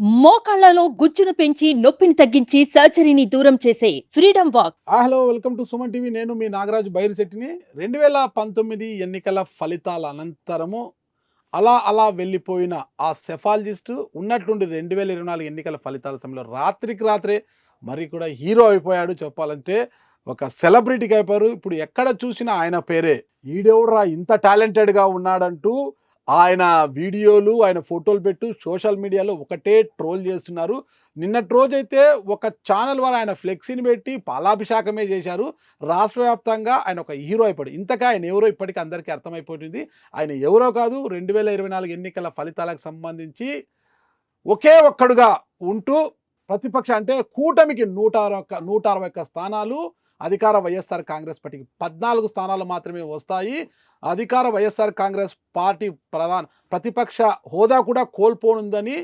మోకాళ్లలో గుజ్జును పెంచి నొప్పిని తగ్గించి సర్జరీని దూరం చేసే freedom walk. Hello, welcome to Suman TV. నేను మీ నాగరాజు బైరిశెట్టిని. 2019 ఎన్నికల ఫలితాల అనంతరము అలా అలా వెళ్ళిపోయిన ఆ సెఫాలజిస్ట్ ఉన్నట్లుండి 2024 ఎన్నికల ఫలితాల సమయంలో రాత్రికి రాత్రే మరి కూడా హీరో అయిపోయాడు. చెప్పాలంటే ఒక సెలబ్రిటీకి అయిపోయారు. ఇప్పుడు ఎక్కడ చూసినా ఆయన పేరే. ఈడెవడురా ఇంత టాలెంటెడ్గా ఉన్నాడంటూ ఆయన వీడియోలు, ఆయన ఫోటోలు పెట్టు సోషల్ మీడియాలో ఒకటే ట్రోల్ చేస్తున్నారు. నిన్నటి రోజైతే ఒక ఛానల్ వారు ఆయన ఫ్లెక్సీని పెట్టి పాలాభిషేకమే చేశారు. రాష్ట్ర వ్యాప్తంగా ఆయన ఒక హీరో అయిపోయాడు. ఇంతగా ఆయన ఎవరో ఇప్పటికీ అందరికీ అర్థమైపోయింది. ఆయన ఎవరో కాదు, 2024 ఎన్నికల ఫలితాలకు సంబంధించి ఒకే ఒక్కడుగా ఉంటూ ప్రతిపక్ష అంటే కూటమికి 161 స్థానాలు, అధికార వైఎస్ఆర్ కాంగ్రెస్ పార్టీకి 14 స్థానాలు మాత్రమే వస్తాయి. అధికార వైఎస్ఆర్ కాంగ్రెస్ పార్టీ ప్రతిపక్ష హోదా కూడా కోల్పోనుందని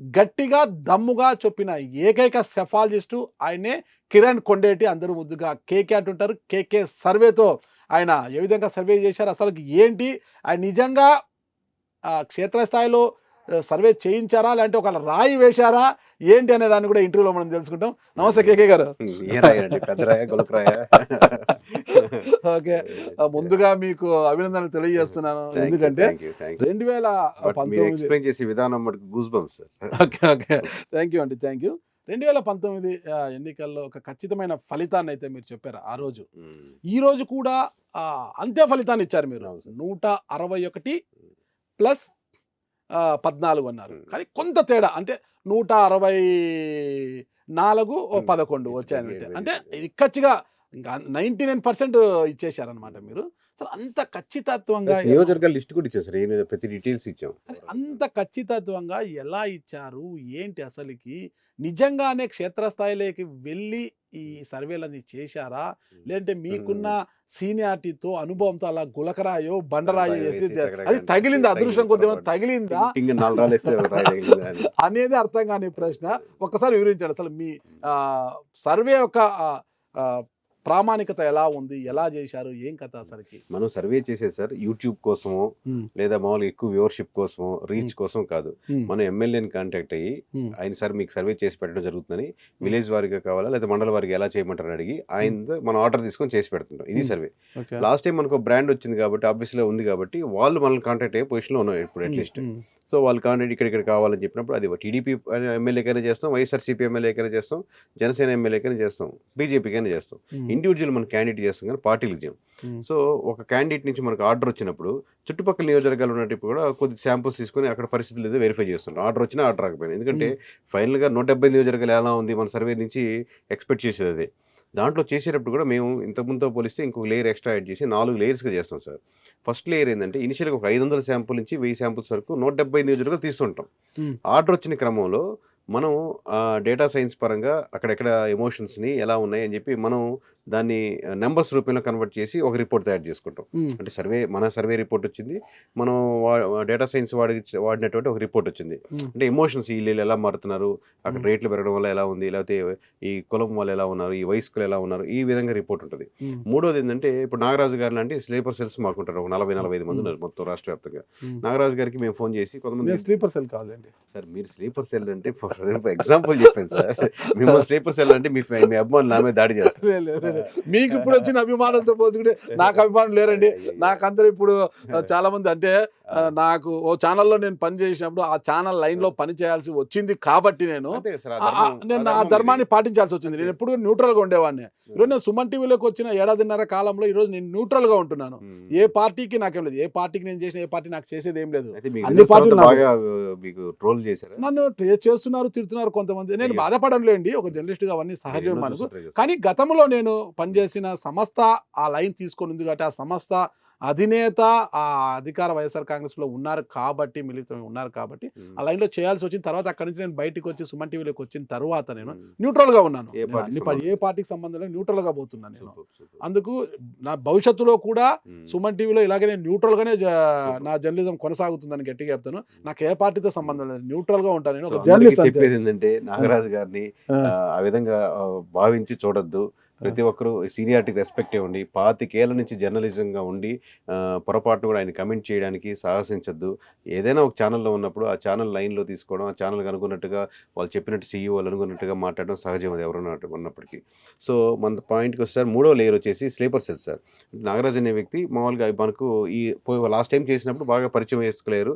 గట్టిగా దమ్ముగా చెప్పిన ఏకైక సెఫాలజిస్టు ఆయనే కిరణ్ కొండేటి. అందరూ ముద్దుగా కేకే అంటుంటారు. కేకే సర్వేతో ఆయన ఏ విధంగా సర్వే చేశారు, అసలు ఏంటి, ఆయన నిజంగా క్షేత్రస్థాయిలో సర్వే చేయించారా, లేదంటే ఒక రాయి వేశారా, ఏంటి అనే దాన్ని కూడా ఇంటర్వ్యూలో మనం తెలుసుకుంటాం. నమస్తే కేకే గారు. ఓకే, ముందుగా మీకు అభినందనలు తెలియజేస్తున్నాను. ఎందుకంటే 2019 విధానం ఓకే ఓకే థ్యాంక్ యూ అండి, థ్యాంక్ యూ. 2019 ఎన్నికల్లో ఒక ఖచ్చితమైన ఫలితాన్ని అయితే మీరు చెప్పారు ఆ రోజు. ఈ రోజు కూడా అంతే ఫలితాన్ని ఇచ్చారు మీరు. 161 ప్లస్ 14 అన్నారు. కానీ కొంత తేడా, అంటే 164 11 వచ్చాయన్నమాట. అంటే ఇది ఖచ్చితంగా ఇంకా 99% ఇచ్చేశారనమాట మీరు. అసలు అంత ఖచ్చితత్వంగా నియోజకవర్గాల లిస్ట్ కూడా ఇచ్చారు సార్. ప్రతి డీటెయిల్స్ ఇచ్చాం. అంత ఖచ్చితత్వంగా ఎలా ఇచ్చారు, ఏంటి అసలుకి? నిజంగానే క్షేత్రస్థాయిలోకి వెళ్ళి ఈ సర్వేలన్నీ చేశారా, లేదంటే మీకున్న సీనియారిటీతో అనుభవంతో అలా గులకరాయో బండరాయో వేసి అది తగిలిందా, అదృష్టం కొద్దిగా తగిలిందా అనేది అర్థం కాని ప్రశ్న. ఒక్కసారి వివరించండి అసలు మీ సర్వే యొక్క ప్రామాణికత ఎలా ఉంది, ఎలా చేశారు, ఏం కథ అసలుకి? మనం సర్వే చేసేది సార్ యూట్యూబ్ కోసమో లేదా మామూలుగా ఎక్కువ వ్యూవర్షిప్ కోసమో రీచ్ కోసం కాదు. మనం ఎమ్మెల్యేని కాంటాక్ట్ అయ్యి ఆయన సార్ మీకు సర్వే చేసి పెట్టడం జరుగుతుందని విలేజ్ వారిగా కావాలా లేదా మండల వారికి ఎలా చేయమంటారని అడిగి ఆయన మనం ఆర్డర్ తీసుకొని చేసి పెడుతుంటాం. ఇది సర్వే. లాస్ట్ టైం మనకు బ్రాండ్ వచ్చింది కాబట్టి ఆబ్వియస్లీ ఉంది కాబట్టి వాళ్ళు మనల్ని కాంటాక్ట్ అయ్యే పొజిషన్లో ఉన్నాం ఇప్పుడు అట్లీస్ట్. సో వాళ్ళు కాంటాక్ట్ ఇక్కడ కావాలని చెప్పినప్పుడు అది టీడీపీ ఎమ్మెల్యేకైనా చేస్తాం, వైఎస్ఆర్సీపీ ఎమ్మెల్యేకైనా చేస్తాం, జనసేన ఎమ్మెల్యేకైనా చేస్తాం, బీజేపీకైనా చేస్తాం. ఇండివిజువల్ మనం క్యాండిడేట్ చేస్తాం కానీ పార్టీలకు చేయం. సో ఒక క్యాండిడేట్ నుంచి మనకు ఆర్డర్ వచ్చినప్పుడు చుట్టుపక్కల నియోజకవర్గాలు ఉన్నట్టు కూడా కొద్ది శాంపుల్స్ తీసుకొని అక్కడ పరిస్థితులు ఏదో వెరిఫై చేస్తున్నాం. ఆర్డర్ వచ్చినా ఆర్డర్ రాకపోయినా, ఎందుకంటే ఫైనల్గా 170 నియోజకవర్గాలు ఎలా ఉంది మన సర్వే నుంచి ఎక్స్పెక్ట్ చేసేది అదే. దాంట్లో చేసేటప్పుడు కూడా మేము ఇంతకుముందుతో పోలిస్తే ఇంకొక లేయర్ ఎక్స్ట్రా యాడ్ చేసి 4 లేయర్స్గా చేస్తాం సార్. ఫస్ట్ లేయర్ ఏంటంటే ఇనిషియల్గా ఒక 500 శాంపుల్ నుంచి 1000 శాంపుల్స్ వరకు 170 నియోజకవర్గాలు తీస్తుంటాం. ఆర్డర్ వచ్చిన క్రమంలో మనం డేటా సైన్స్ పరంగా అక్కడెక్కడ ఎమోషన్స్ని ఎలా ఉన్నాయి అని చెప్పి మనం దాన్ని నెంబర్స్ రూపంలో కన్వర్ట్ చేసి ఒక రిపోర్ట్ తయారు చేసుకుంటాం. అంటే మన సర్వే రిపోర్ట్ వచ్చింది, మనం డేటా సైన్స్ వాడినటువంటి ఒక రిపోర్ట్ వచ్చింది. అంటే ఎమోషన్స్ వీళ్ళు ఎలా మారుతున్నారు, అక్కడ రేట్లు పెరగడం వల్ల ఎలా ఉంది, లేకపోతే ఈ కులం వాళ్ళు ఎలా ఉన్నారు, ఈ వయస్కులు ఎలా ఉన్నారు, ఈ విధంగా రిపోర్ట్ ఉంటుంది. మూడోది ఏంటంటే ఇప్పుడు నాగరాజు గారు లాంటి స్లీపర్ సెల్స్ మాకుంటారు, ఒక 40-45 మంది ఉన్నారు మొత్తం రాష్ట్ర వ్యాప్తంగా. నాగరాజు గారికి మేము ఫోన్ చేసి కొంతమంది స్లీపర్ సెల్ కావాలండి సార్, మీరు స్లీపర్ సెల్ అంటే ఎగ్జాంపుల్ చెప్పాను సార్. మిమ్మల్ని స్లీపర్ సెల్ అంటే మీ అభిమానులు నా మీద దాడి చేస్తారు. మీకు ఇప్పుడు వచ్చిన అభిమానులతో పోల్చుకుంటే నాకు అభిమానులు లేరండి. నాకందరూ ఇప్పుడు చాలా మంది, అంటే నాకు ఓ ఛానల్లో నేను పని చేసినప్పుడు ఆ ఛానల్ లైన్లో పని చేయాల్సి వచ్చింది కాబట్టి నేను ఆ ధర్మాన్ని పాటించాల్సి వచ్చింది. నేను ఎప్పుడు న్యూట్రల్గా ఉండేవాడిని. ఈరోజు నేను సుమన్ టీవీలోకి వచ్చిన 1.5 కాలంలో ఈరోజు నేను న్యూట్రల్గా ఉంటున్నాను. ఏ పార్టీకి నాకేం లేదు, ఏ పార్టీకి నేను చేసిన ఏ పార్టీ నాకు చేసేది ఏం లేదు. అన్ని పార్టీలు నన్ను చేస్తున్నారు, తిడుతున్నారు కొంతమంది. నేను బాధపడలేండి, ఒక జర్నలిస్ట్గా అవన్నీ సహజం మనకు. కానీ గతంలో నేను పనిచేసిన సంస్థ ఆ లైన్ తీసుకొని ఉంది కాబట్టి, ఆ సంస్థ అధినేత ఆ అధికార వైఎస్ఆర్ కాంగ్రెస్ లో ఉన్నారు కాబట్టి, మిలిటరీ ఉన్నారు కాబట్టి ఆ లైన్ లో చేయాల్సి వచ్చిన తర్వాత అక్కడి నుంచి నేను బయటకు వచ్చి సుమన్ టీవీలోకి వచ్చిన తర్వాత నేను న్యూట్రల్ గా ఉన్నాను. ఏ పార్టీకి సంబంధం లేదు, న్యూట్రల్ గా పోతున్నాను నేను. అందుకు నా భవిష్యత్తులో కూడా సుమన్ టీవీలో ఇలాగే నేను న్యూట్రల్ గానే నా జర్నలిజం కొనసాగుతుందని గట్టిగా చెప్తాను. నాకు ఏ పార్టీతో సంబంధం లేదు, న్యూట్రల్ గా ఉంటాను నేను. చెప్పేది ఏంటంటే నాగరాజు గారిని ఆ విధంగా భావించి చూడొద్దు. ప్రతి ఒక్కరు సీనియారిటీకి రెస్పెక్ట్ ఇవ్వండి. 25 ఏళ్ల నుంచి జర్నలిజంగా ఉండి పొరపాటున కూడా ఆయన కమెంట్ చేయడానికి సాహసించొద్దు. ఏదైనా ఒక ఛానల్‌లో ఉన్నప్పుడు ఆ ఛానల్ లైన్‌లో తీసుకోవడం, ఆ ఛానల్‌కి అనుకున్నట్టుగా వాళ్ళు చెప్పినట్టు సీఈఓలు అనుకున్నట్టుగా మాట్లాడడం సహజం అది ఎవరున్నా ఉన్నప్పటికీ. సో మన పాయింట్‌కి వస్తే సార్ మూడో లేయర్ వచ్చేసి స్లీపర్ సెల్ సార్. నాగరాజ్ అనే వ్యక్తి మామూలుగా మనకు ఈ లాస్ట్ టైం చేసినప్పుడు బాగా పరిచయం చేసుకులేరు.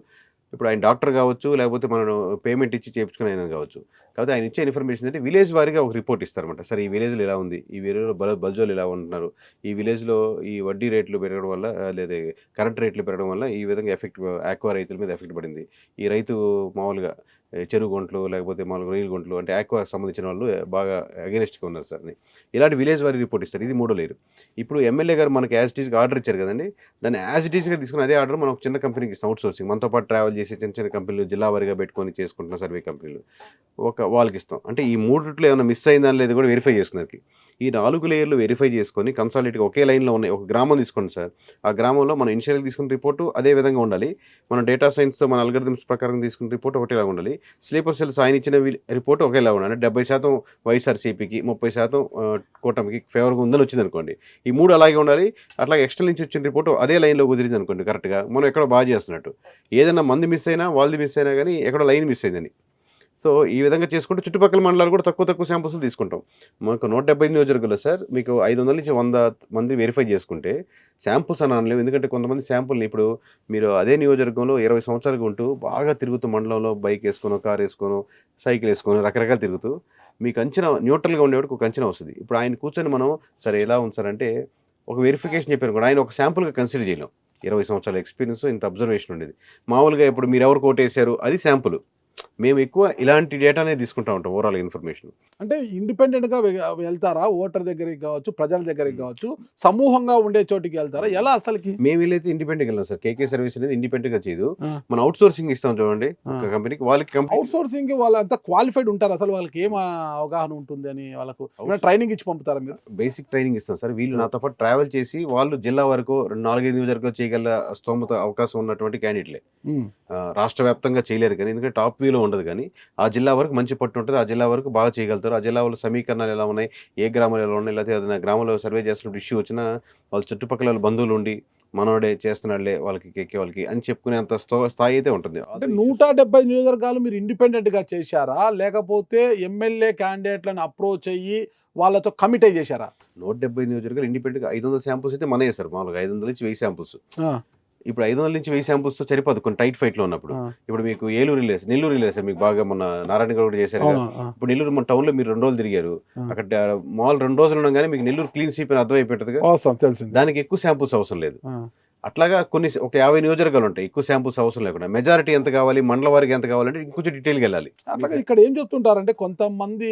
ఇప్పుడు ఆయన డాక్టర్ కావచ్చు, లేకపోతే మనం పేమెంట్ ఇచ్చి చేపించుకునే ఆయన కావచ్చు. కాకపోతే ఆయన ఇచ్చే ఇన్ఫర్మేషన్ అంటే విలేజ్ వారీగా ఒక రిపోర్ట్ ఇస్తారన్నమాట. సరే ఈ విలేజ్‌లో ఇలా ఉంది, ఈ విలేజ్‌లో బల్జోలు ఇలా ఉంటున్నారు, ఈ విలేజ్‌లో ఈ వడ్డీ రేట్లు పెరగడం వల్ల లేదా కరెంట్ రేట్లు పెరగడం వల్ల ఈ విధంగా ఆక్వా రైతుల మీద ఎఫెక్ట్ పడింది. ఈ రైతు మామూలుగా చెరువు గుంటలు లేకపోతే మామూలుగా రొయ్యల గుంటలు అంటే ఆక్వాకి సంబంధించిన వాళ్ళు బాగా అగెనిస్ట్‌గా ఉన్నారు సార్ అని. ఇలాంటి విలేజ్ వారీ రిపోర్ట్ ఇస్తారు. ఇది మూడో లేయర్. ఇప్పుడు ఎమ్మెల్యే గారు మనకి యాజ్ ఇట్ ఈస్‌గా ఆర్డర్ ఇచ్చారు కదండీ! దాన్ని యాజ్ ఇట్ ఈస్‌గా తీసుకుని అదే ఆర్డర్ మనం ఒక చిన్న కంపెనీకి ఇస్తాం అవుట్‌సోర్సింగ్. మనతో పాటు ట్రావెల్ చేసే చిన్న చిన్న కంపెనీలు జిల్లా వారీగా పెట్టుకొని చేసుకుంటున్న సర్వే కంపెనీలు వాళ్ళకిస్తాం. అంటే ఈ మూడిట్లో ఏమైనా మిస్ అయిందా అనేది కూడా వెరిఫై చేసుకునేకి. ఈ 4 లేయర్లు వెరిఫై చేసుకొని కన్సాలిడేట్‌గా ఒకే లైన్‌లో ఉన్నాయి. ఒక గ్రామం తీసుకోండి సార్. ఆ గ్రామంలో మనం ఇనిషియల్‌గా తీసుకున్న రిపోర్టు అదే విధంగా ఉండాలి. మనం డేటా సైన్స్‌తో మన అల్గారిథమ్స్ ప్రకారం తీసుకున్న రిపోర్ట్ ఒకటేలాగా ఉండాలి. స్లీపర్ సెల్స్ ఆయన ఇచ్చిన రిపోర్ట్ ఒకేలాగా ఉండాలి. అంటే 70% వైఎస్ఆర్‌సీపీకి, 30% కూటమికి ఫేవర్‌గా ఉందని వచ్చిందనుకోండి. ఈ 3 అలాగే ఉండాలి. అట్లాగే ఎక్స్‌టర్నల్ నుంచి వచ్చిన రిపోర్ట్ అదే లైన్‌లో కుదిరిందనుకోండి కరెక్ట్‌గా. మనం ఎక్కడో బాగా చేస్తున్నట్టు. ఏదైనా మంది మిస్ అయినా, వాళ్ళది మిస్ అయినా గానీ ఎక్కడో లైన్ మిస్ అయిందని. సో, ఈ విధంగా చేసుకుంటే చుట్టుపక్కల మండలాలు కూడా తక్కువ శాంపుల్స్ తీసుకుంటాం. మాకు 175 నియోజకవర్గాల్లో సార్ మీకు 500 నుంచి 100 మంది వెరిఫై చేసుకుంటే శాంపుల్స్ అని అనలేము. ఎందుకంటే కొంతమంది శాంపుల్‌ని ఇప్పుడు మీరు అదే నియోజకవర్గంలో 20 సంవత్సరాలుగా ఉంటూ బాగా తిరుగుతూ మండలంలో బైక్ ఏసుకోనో, కార్ ఏసుకోనో, సైకిల్ ఏసుకోనో రకరకాలు తిరుగుతూ మీకు అంచనా న్యూట్రల్‌గా ఉండేవాడికి ఒక అంచనా వస్తది. ఇప్పుడు ఆయన కూర్చొని మనం సరే ఎలా ఉంది సార్ అంటే ఒక వెరిఫికేషన్ చెప్పారనుకోండి ఆయన ఒక శాంపుల్‌గా కన్సిడర్ చేయలేం. 20 సంవత్సరాల ఎక్స్‌పీరియన్స్ ఇంత అబ్జర్వేషన్ ఉండేది. మామూలుగా ఇప్పుడు మీరెవరికి ఓటేసారు అది శాంపుల్. మేము ఎక్కువ ఇలాంటి డేటానే తీసుకుంటా ఉంటాం ఓవరాల్ ఇన్ఫర్మేషన్. అంటే ఇండిపెండెంట్‌గా వెళ్తారా? ఓటర్ దగ్గరికి కావచ్చు, ప్రజల దగ్గరికి కావచ్చు, సమూహంగా ఉండే చోటికి వెళ్తారా? ఎలా అసలకి? మేము వీళ్ళైతే ఇండిపెండెంట్‌గా వెళ్ళాం సార్. కేకే సర్వీస్ అనేది ఇండిపెండెంట్‌గా చేయదు. ఆ! మనం అవుట్ సోర్సింగ్ ఇస్తాం చూడండి ఆ! ఒక కంపెనీకి. వాళ్ళకి అవుట్ సోర్సింగ్‌కి వాళ్ళంతా క్వాలిఫైడ్ ఉంటారా? అసలు వాళ్ళకి ఏం అవగాహన ఉంటుంది అని వాళ్ళకు ఏమైనా ట్రైనింగ్ ఇచ్చి పంపుతారా మీరు? బేసిక్ ట్రైనింగ్ ఇస్తాం సార్. వీళ్ళు ఆ! నాతో పాటు ట్రావెల్ చేసి వాళ్ళు జిల్లా వరకు 4, 5 నియోజకవర్గాలు చేయగల స్తోమత అవకాశం ఉన్నటువంటి క్యాండిడేట్‌లే. హ్మ్. రాష్ట్ర వ్యాప్తంగా చేయలేరు కానీ ఎందుకంటే టాప్ వ్యూలో ఉండదు కానీ ఆ జిల్లా వరకు మంచి పట్టు ఉంటుంది. ఆ జిల్లా వరకు బాగా చేయగలుగుతారు. ఆ జిల్లా వాళ్ళ సమీకరణాలు ఎలా ఉన్నాయి, ఏ గ్రామాలు ఎలా ఉన్నాయి, లేకపోతే ఏదైనా గ్రామంలో సర్వే చేస్తున్నప్పుడు ఇష్యూ వచ్చినా వాళ్ళ చుట్టుపక్కల వాళ్ళ బంధువులు ఉండి మనోడే చేస్తున్నాడులే వాళ్ళకి కేకే వాళ్ళకి అని చెప్పుకునేంత స్థాయి అయితే ఉంటుంది. అంటే 170 నియోజకవర్గాలు మీరు ఇండిపెండెంట్‌గా చేశారా? లేకపోతే ఎమ్మెల్యే క్యాండిడేట్‌లను అప్రోచ్ అయ్యి వాళ్ళతో కమిట్ అయ్యి చేశారా? 170 నియోజకవర్గాలు ఇండిపెండెంట్‌గా 500 శాంపుల్స్ అయితే మనయే సార్ మామూలుగా 500 నుంచి 1000 శాంపుల్స్. ఆ! ఇప్పుడు 500 నుంచి 1000 శాంపుల్స్‌తో సరిపోదు కొన్ని టైట్ ఫైట్‌లో ఉన్నప్పుడు. ఆ! ఇప్పుడు మీకు నెల్లూరు రిలే సార్ మీకు బాగా మొన్న నారాయణగౌడ కూడా చేశారుగా. అవును. ఆ! ఇప్పుడు నెల్లూరు మన టౌన్‌లో మీరు 2 రోజులు తిరిగారు. ఆ! అక్కడ మామూలు 2 రోజులు ఉండంగానే మీకు నెల్లూరు క్లీన్ స్వీప్ అని అర్థమైపోతుందిగా. వాస్తవం తెలిసింది. దానికి ఎక్కువ శాంపుల్స్ అవసరం లేదు. ఆ! అట్లాగా ఒక 50 నియోజకవర్గాలు ఉంటాయి. ఎక్కువ శాంపుల్స్ అవసరం లేకుండా. మెజారిటీ ఎంత కావాలి, మండల వారీగా ఎంత కావాలంటే ఇంకొంచెం డీటెయిల్‌గా వెళ్ళాలి. అట్లాగే ఇక్కడ ఏం చెప్తుంటారంటే కొంతమంది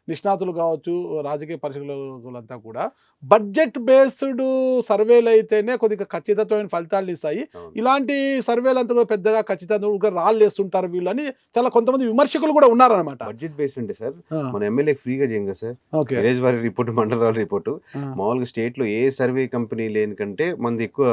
నిష్ణాతులు కావచ్చు, రాజకీయ పరిశీలకులంతా కూడా బడ్జెట్ బేస్డ్ సర్వేలు అయితేనే కొద్దిగా ఖచ్చితత్వమైన ఫలితాలు ఇస్తాయి. అవును. ఇలాంటి సర్వేలంతా కూడా పెద్దగా ఖచ్చితంగా రాళ్ళేస్తుంటారు వీళ్ళని చాలా కొంతమంది విమర్శకులు కూడా ఉన్నారనమాట. బడ్జెట్ బేస్డ్ అంటే సార్ ఆ! మన ఎమ్మెల్యేకి ఫ్రీగా చేయం కదా సార్. ఓకే. విలేజ్ వారీ రిపోర్ట్, మండల వారీ రిపోర్ట్. ఆ! మామూలుగా స్టేట్‌లో ఏ సర్వే కంపెనీ లేని కంటే మనది ఎక్కువ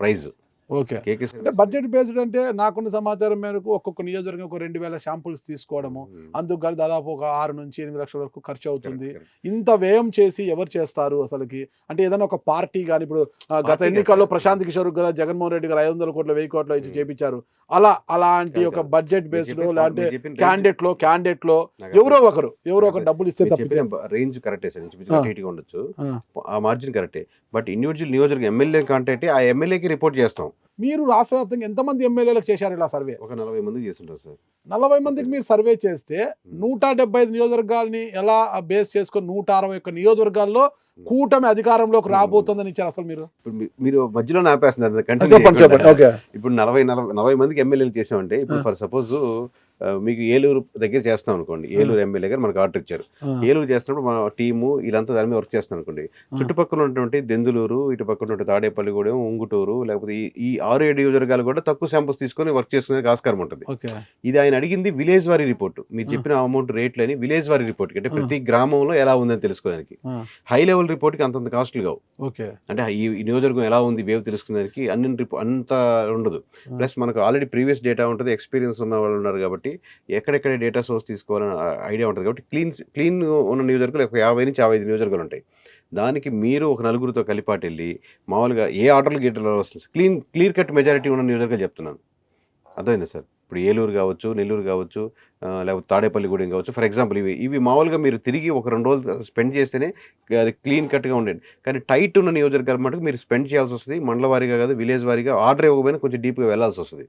ప్రైజ్. ఓకే. కేకే అంటే సర్వీస్ బడ్జెట్ బేస్డ్ అంటే నాకున్న సమాచారం మేరకు ఒక్కొక్క నియోజకవర్గం ఒక 2000 శాంపుల్స్ తీసుకోవడము. అందుకు గాని దాదాపు ఒక 6-8 లక్షల వరకు ఖర్చు అవుతుంది. ఇంత వ్యయం చేసి ఎవరు చేస్తారు అసలకి? అంటే ఏదైనా ఒక పార్టీ గాని ఇప్పుడు గత పార్టీ ఎన్నికల్లో కాదు. ప్రశాంత్ కిషోర్ కదా జగన్మోహన్ రెడ్డి గారు 500 కోట్లు, 1000 కోట్లు ఇచ్చి హ్మ్. చేపించారు. అలాంటి కాదు, ఒక కాదు. బడ్జెట్ మీరు బేస్డ్ చెప్పిన లేదంటే మీరు చెప్పిన రేంజ్ క్యాండిడేట్‌లో నాకు ఎవరో అర్థమైంది. ఒకరు డబ్బులు ఇస్తే మీరు తప్పితే. చెప్పిన రేంజ్ కరెక్టే సార్. ఇంచుమించుగా ఆ! అటు ఇటుగా ఉండొచ్చు. ఆ! ఆ మార్జిన్ కరెక్టే. బట్ ఇండివిడ్యువల్ నియోజకవర్గం ఎమ్మెల్యేని కాంటాక్ట్ అయ్యి ఆ ఎమ్మెల్యేకి రిపోర్ట్ చేస్తాం. మీరు రాష్ట్ర వ్యాప్తంగా ఎంతమంది ఎమ్మెల్యేలకు చేశారు ఇలా సర్వే? ఒక 40 మందికి చేస్తుంటాం సార్. 40 మందికి మీరు సర్వే చేస్తే 175 నియోజకవర్గాల్ని ఎలా బేస్ చేసుకొని 161 నియోజకవర్గాల్లో కూటమి అధికారంలోకి రాబోతుందని ఇచ్చారు అసలు మీరు? ఇప్పుడు మీరు మధ్యలోనే ఆపేస్తున్నారు. కంటిన్యూ చెప్పండి. చేయకుండా. ఓకే. ఇప్పుడు 40 మందికి ఎమ్మెల్యేలు చేసామంటే ఇప్పుడు ఆ! ఫర్ సపోజ్ మీకు ఏలూరు దగ్గర చేస్తాం అనుకోండి. ఏలూరు ఎమ్మెల్యే గారు మనకు ఆర్డర్ ఇచ్చారు. ఆ! ఏలూరు చేస్తున్నప్పుడు మన టీము వీళ్ళంతా దాని మీద వర్క్ చేస్తాం అనుకోండి. ఆ! చుట్టుపక్కల ఉన్నటువంటి దెందులూరు, ఇటు పక్కన ఉన్నటువంటి తాడేపల్లిగూడెం, ఉంగుటూరు లేకపోతే ఈ 6, 7 నియోజకవర్గాలు కూడా తక్కువ శాంపుల్స్ తీసుకొని వర్క్ చేసుకునే ఆస్కారం ఉంటుంది. ఓకే. ఇది ఆయన అడిగింది విలేజ్ వారీ రిపోర్ట్. మీరు ఆ! చెప్పిన అమౌంట్ రేట్లని విలేజ్ వారీ రిపోర్ట్ అంటే ఆ! ప్రతి గ్రామంలో ఎలా ఉందని తెలుసుకోవడానికి. ఆ! హై లెవెల్ రిపోర్ట్‌కి అంతంత కాస్ట్‌లు కావు. ఓకే. అంటే ఈ నియోజకవర్గం ఎలా ఉంది వేవ్ తెలుసుకునేదానికి అంత ఉండదు. ఆ! ప్లస్ మనకు ఆల్రెడీ ప్రీవియస్ డేటా ఉంటది. ఎక్స్‌పీరియన్స్ ఉన్న వాళ్ళు ఉన్నారు కాబట్టి ఎక్కడెక్కడ డేటా సోర్స్ తీసుకోవాలని ఐడియా ఉంటుంది కాబట్టి క్లీన్ ఉన్న నియోజకవర్గాలు ఒక 50 నుంచి 55 నియోజకవర్గాలు ఉంటాయి. దానికి మీరు ఒక నలుగురితో కలిపాటు వెళ్ళి మామూలుగా ఏ ఆర్డర్లు గీటర్లు వస్తుంది క్లియర్ కట్ మెజారిటీ ఉన్న నియోజకవర్గాలు చెప్తున్నాను. అర్థమైందా సార్? ఇప్పుడు ఏలూరు కావచ్చు, నెల్లూరు కావచ్చు, లేకపోతే తాడేపల్లిగూడెం కావచ్చు. ఫర్ ఎగ్జాంపుల్ ఇవి మామూలుగా మీరు తిరిగి ఒక 2 రోజులు స్పెండ్ చేస్తేనే అది క్లీన్ కట్గా ఉండేది. కానీ టైట్ ఉన్న నియోజకవర్గాలు మటుకు మీరు స్పెండ్ చేయాల్సి వస్తుంది. మండల వారీగా కాదు, విలేజ్ వారీగా ఆర్డర్ ఇవ్వకపోయినా కొంచెం డీప్గా వెళ్ళాల్సి వస్తుంది.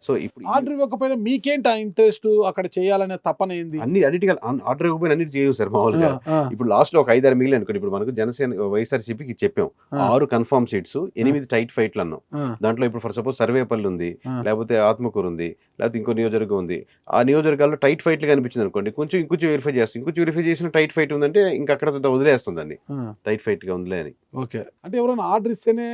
సో ఇప్పుడు ఆర్డర్ ఇవ్వకపోయినా మీకేంటి ఆ ఇంట్రెస్ట్ అక్కడ చేయాలనే తపన ఏంది? అన్నిటికీ ఆర్డర్ ఇవ్వకపోయినా అన్నిటి చేయవు సార్ మామూలుగా. ఇప్పుడు లాస్ట్ లో ఒక 5-6 మిగిలిన అనుకోండి. ఇప్పుడు మనకు జనసేన వైఎస్ఆర్సీపీకి చెప్పాం 6 కన్ఫర్మ్ సీట్స్, 8 టైట్ ఫైట్లు అన్నాం. దాంట్లో ఇప్పుడు ఫర్ సపోజ్ సర్వేపల్లి ఉంది, లేకపోతే ఆత్మకూరు ఉంది, లేకపోతే ఇంకో నియోజకవర్గం ఉంది. ఆ నియోజకవర్గాల్లో టైట్ ఫైట్లు కనిపించింది అనుకోండి, ఇంకొంచెం వెరిఫై చేస్తాం. ఇంకొంచెం వెరిఫై చేసిన టైట్ ఫైట్ ఉందంటే ఇంకా అక్కడ వదిలేస్తుందండి, టైట్ ఫైట్ గా ఉంది అని. ఓకే, అంటే ఎవరైనా ఆర్డర్ ఇస్తేనే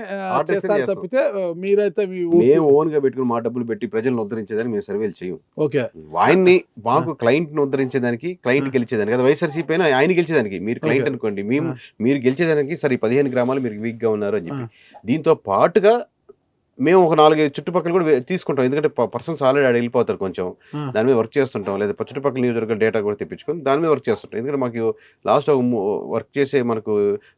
చేస్తారు తప్పితే మీరైతే మేము ఓన్ గా పెట్టుకుని మా డబ్బులు పెట్టి ప్రజలను ఉద్ధరించేదానికి మేము సర్వేలు చేయం. ఓకే, ఆయన్ని మాకు క్లయింట్ ని ఉద్ధరించేదానికి, క్లయింట్ గెలిచేదానికి, అది వైఎస్ఆర్సీపీ అయినా ఆయన గెలిచేదానికి. మీరు క్లయింట్ అనుకోండి, మీరు గెలిచేదానికి సరే 15 గ్రామాలు మీరు వీక్ గా ఉన్నారు అని చెప్పి, దీంతో పాటుగా మేము ఒక 4-5 చుట్టుపక్కల కూడా తీసుకుంటాం. ఎందుకంటే పర్సన్స్ ఆల్రెడీ ఆడ వెళ్ళిపోతారు, కొంచెం దాని మీద వర్క్ చేస్తుంటాం. లేదా చుట్టుపక్కల నియోజకవర్గాల డేటా కూడా తెప్పించుకొని దాని మీద వర్క్ చేస్తుంటాం. ఎందుకంటే మాకు లాస్ట్ వర్క్ చేసే మనకు